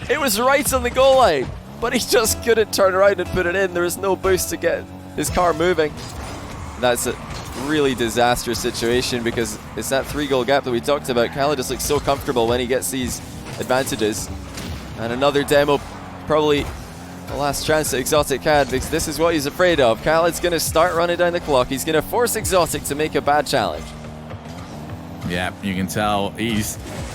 It was right on the goal line, but he just couldn't turn around and put it in. There was no boost to get his car moving. That's a really disastrous situation because it's that 3-goal gap that we talked about. Khalid just looks so comfortable when he gets these advantages. And another demo, probably the last chance that ExoTiiK had, because this is what he's afraid of. Khalid's going to start running down the clock. He's going to force ExoTiiK to make a bad challenge. Yeah, you can tell he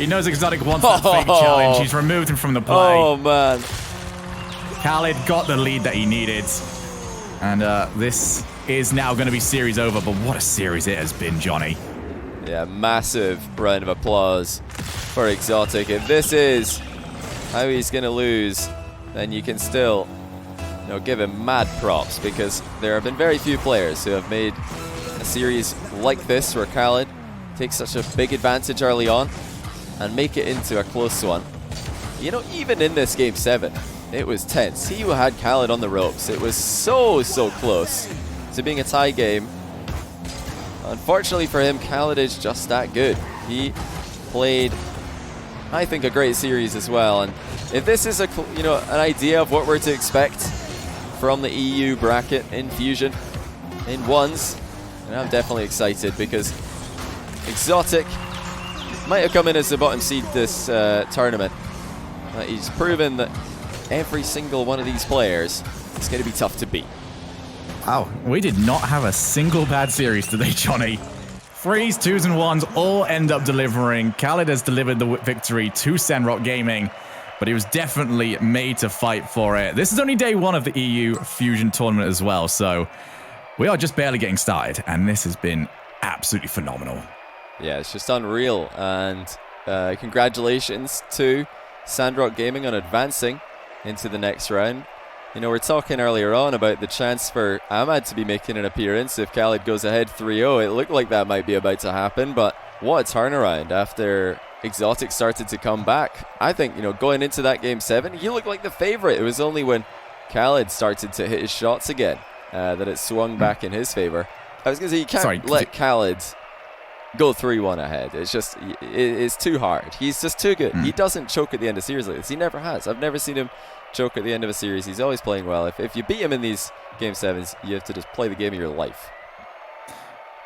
knows ExoTiiK wants that fake challenge. He's removed him from the play. Oh, man. Khalid got the lead that he needed. And this is now going to be series over, but what a series it has been, Johnny. Yeah, massive round of applause for ExoTiiK. If this is how he's going to lose, then you can still give him mad props, because there have been very few players who have made a series like this where Khalid takes such a big advantage early on and make it into a close one. Even in this game 7, it was tense. He had Khalid on the ropes. It was so close to being a tie game. Unfortunately for him, Khalid is just that good. He played, I think, a great series as well. And if this is an idea of what we're to expect from the EU bracket in Fusion in ones, then I'm definitely excited, because ExoTiiK might have come in as the bottom seed this tournament. He's proven that every single one of these players is going to be tough to beat. Wow, we did not have a single bad series today, Johnny. 3s, 2s, and 1s all end up delivering. Khalid has delivered the victory to Sandrock Gaming, but he was definitely made to fight for it. This is only day 1 of the EU Fusion tournament as well, so we are just barely getting started, and this has been absolutely phenomenal. Yeah, it's just unreal, and congratulations to Sandrock Gaming on advancing into the next round. We're talking earlier on about the chance for Ahmad to be making an appearance if Khalid goes ahead 3-0. It looked like that might be about to happen, but what a turnaround after ExoTiiK started to come back. I think, going into that game 7, he looked like the favorite. It was only when Khalid started to hit his shots again that it swung back in his favor. I was going to say, you can't let Khalid go 3-1 ahead. It's just, it's too hard. He's just too good. He doesn't choke at the end of series like this. He never has. I've never seen him choke at the end of a series. He's always playing well. If you beat him in these game 7s, you have to just play the game of your life.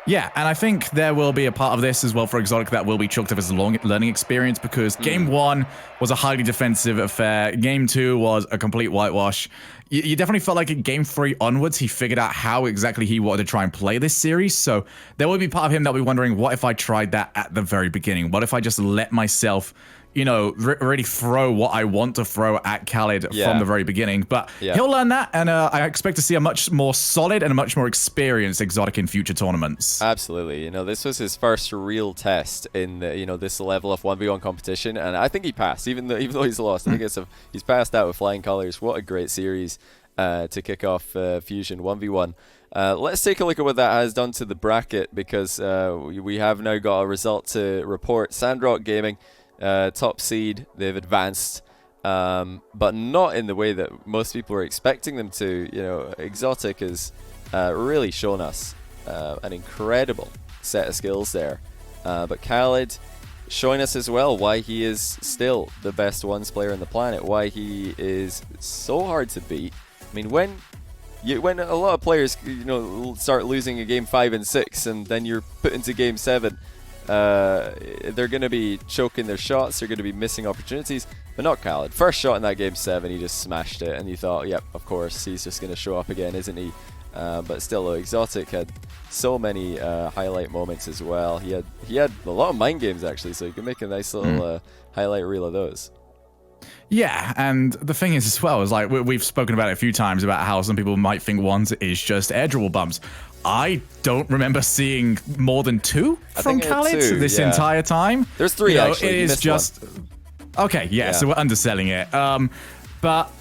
Yeah, and I think there will be a part of this as well for ExoTiiK that will be chalked up as a long learning experience, because Game 1 was a highly defensive affair. Game 2 was a complete whitewash. You definitely felt like at Game 3 onwards, he figured out how exactly he wanted to try and play this series. So there will be part of him that will be wondering, what if I tried that at the very beginning? What if I just let myself, really throw what I want to throw at Khalid from the very beginning? But he'll learn that, and I expect to see a much more solid and a much more experienced ExoTiiK in future tournaments. Absolutely. This was his first real test in the, this level of 1v1 competition, and I think he passed, even though he's lost. I think he's passed out with flying colors. What a great series to kick off Fusion 1v1. Let's take a look at what that has done to the bracket, because we have now got a result to report. Sandrock Gaming, top seed, they've advanced, but not in the way that most people are expecting them to. ExoTiiK has really shown us an incredible set of skills there. But Khalid showing us as well why he is still the best ones player on the planet, why he is so hard to beat. I mean, when a lot of players, start losing a game 5 and 6, and then you're put into game 7, they're going to be choking their shots, they're going to be missing opportunities, but not Khalid. First shot in that game 7, he just smashed it, and you thought, yep, of course, he's just going to show up again, isn't he? But still, ExoTiiK had so many highlight moments as well. He had a lot of mind games, actually, so you can make a nice little highlight reel of those. Yeah, and the thing is as well, is like we've spoken about it a few times about how some people might think ones is just air dribble bumps. I don't remember seeing more than 2 from Khalid this entire time. There's 3 actually. It is just one. Okay, yeah, so we're underselling it. But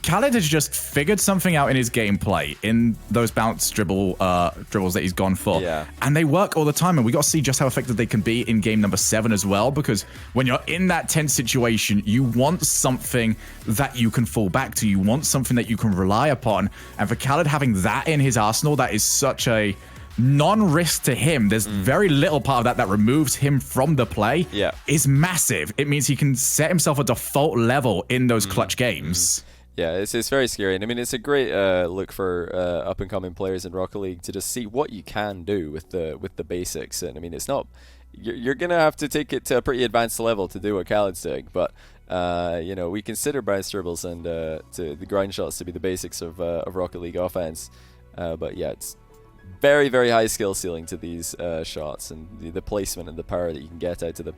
Khalid has just figured something out in his gameplay, in those bounce dribbles that he's gone for. Yeah. And they work all the time, and we got to see just how effective they can be in game number 7 as well, because when you're in that tense situation, you want something that you can fall back to. You want something that you can rely upon. And for Khalid having that in his arsenal, that is such a non-risk to him. There's very little part of that removes him from the play. Is massive. It means he can set himself a default level in those clutch games. Yeah, it's very scary. And I mean, it's a great look for up-and-coming players in Rocket League to just see what you can do with the basics. And I mean, it's not... You're going to have to take it to a pretty advanced level to do what Khalid's doing. But, we consider bounce dribbles and to the grind shots to be the basics of Rocket League offense. But yeah, it's very, very high skill ceiling to these shots, and the placement and the power that you can get out of them.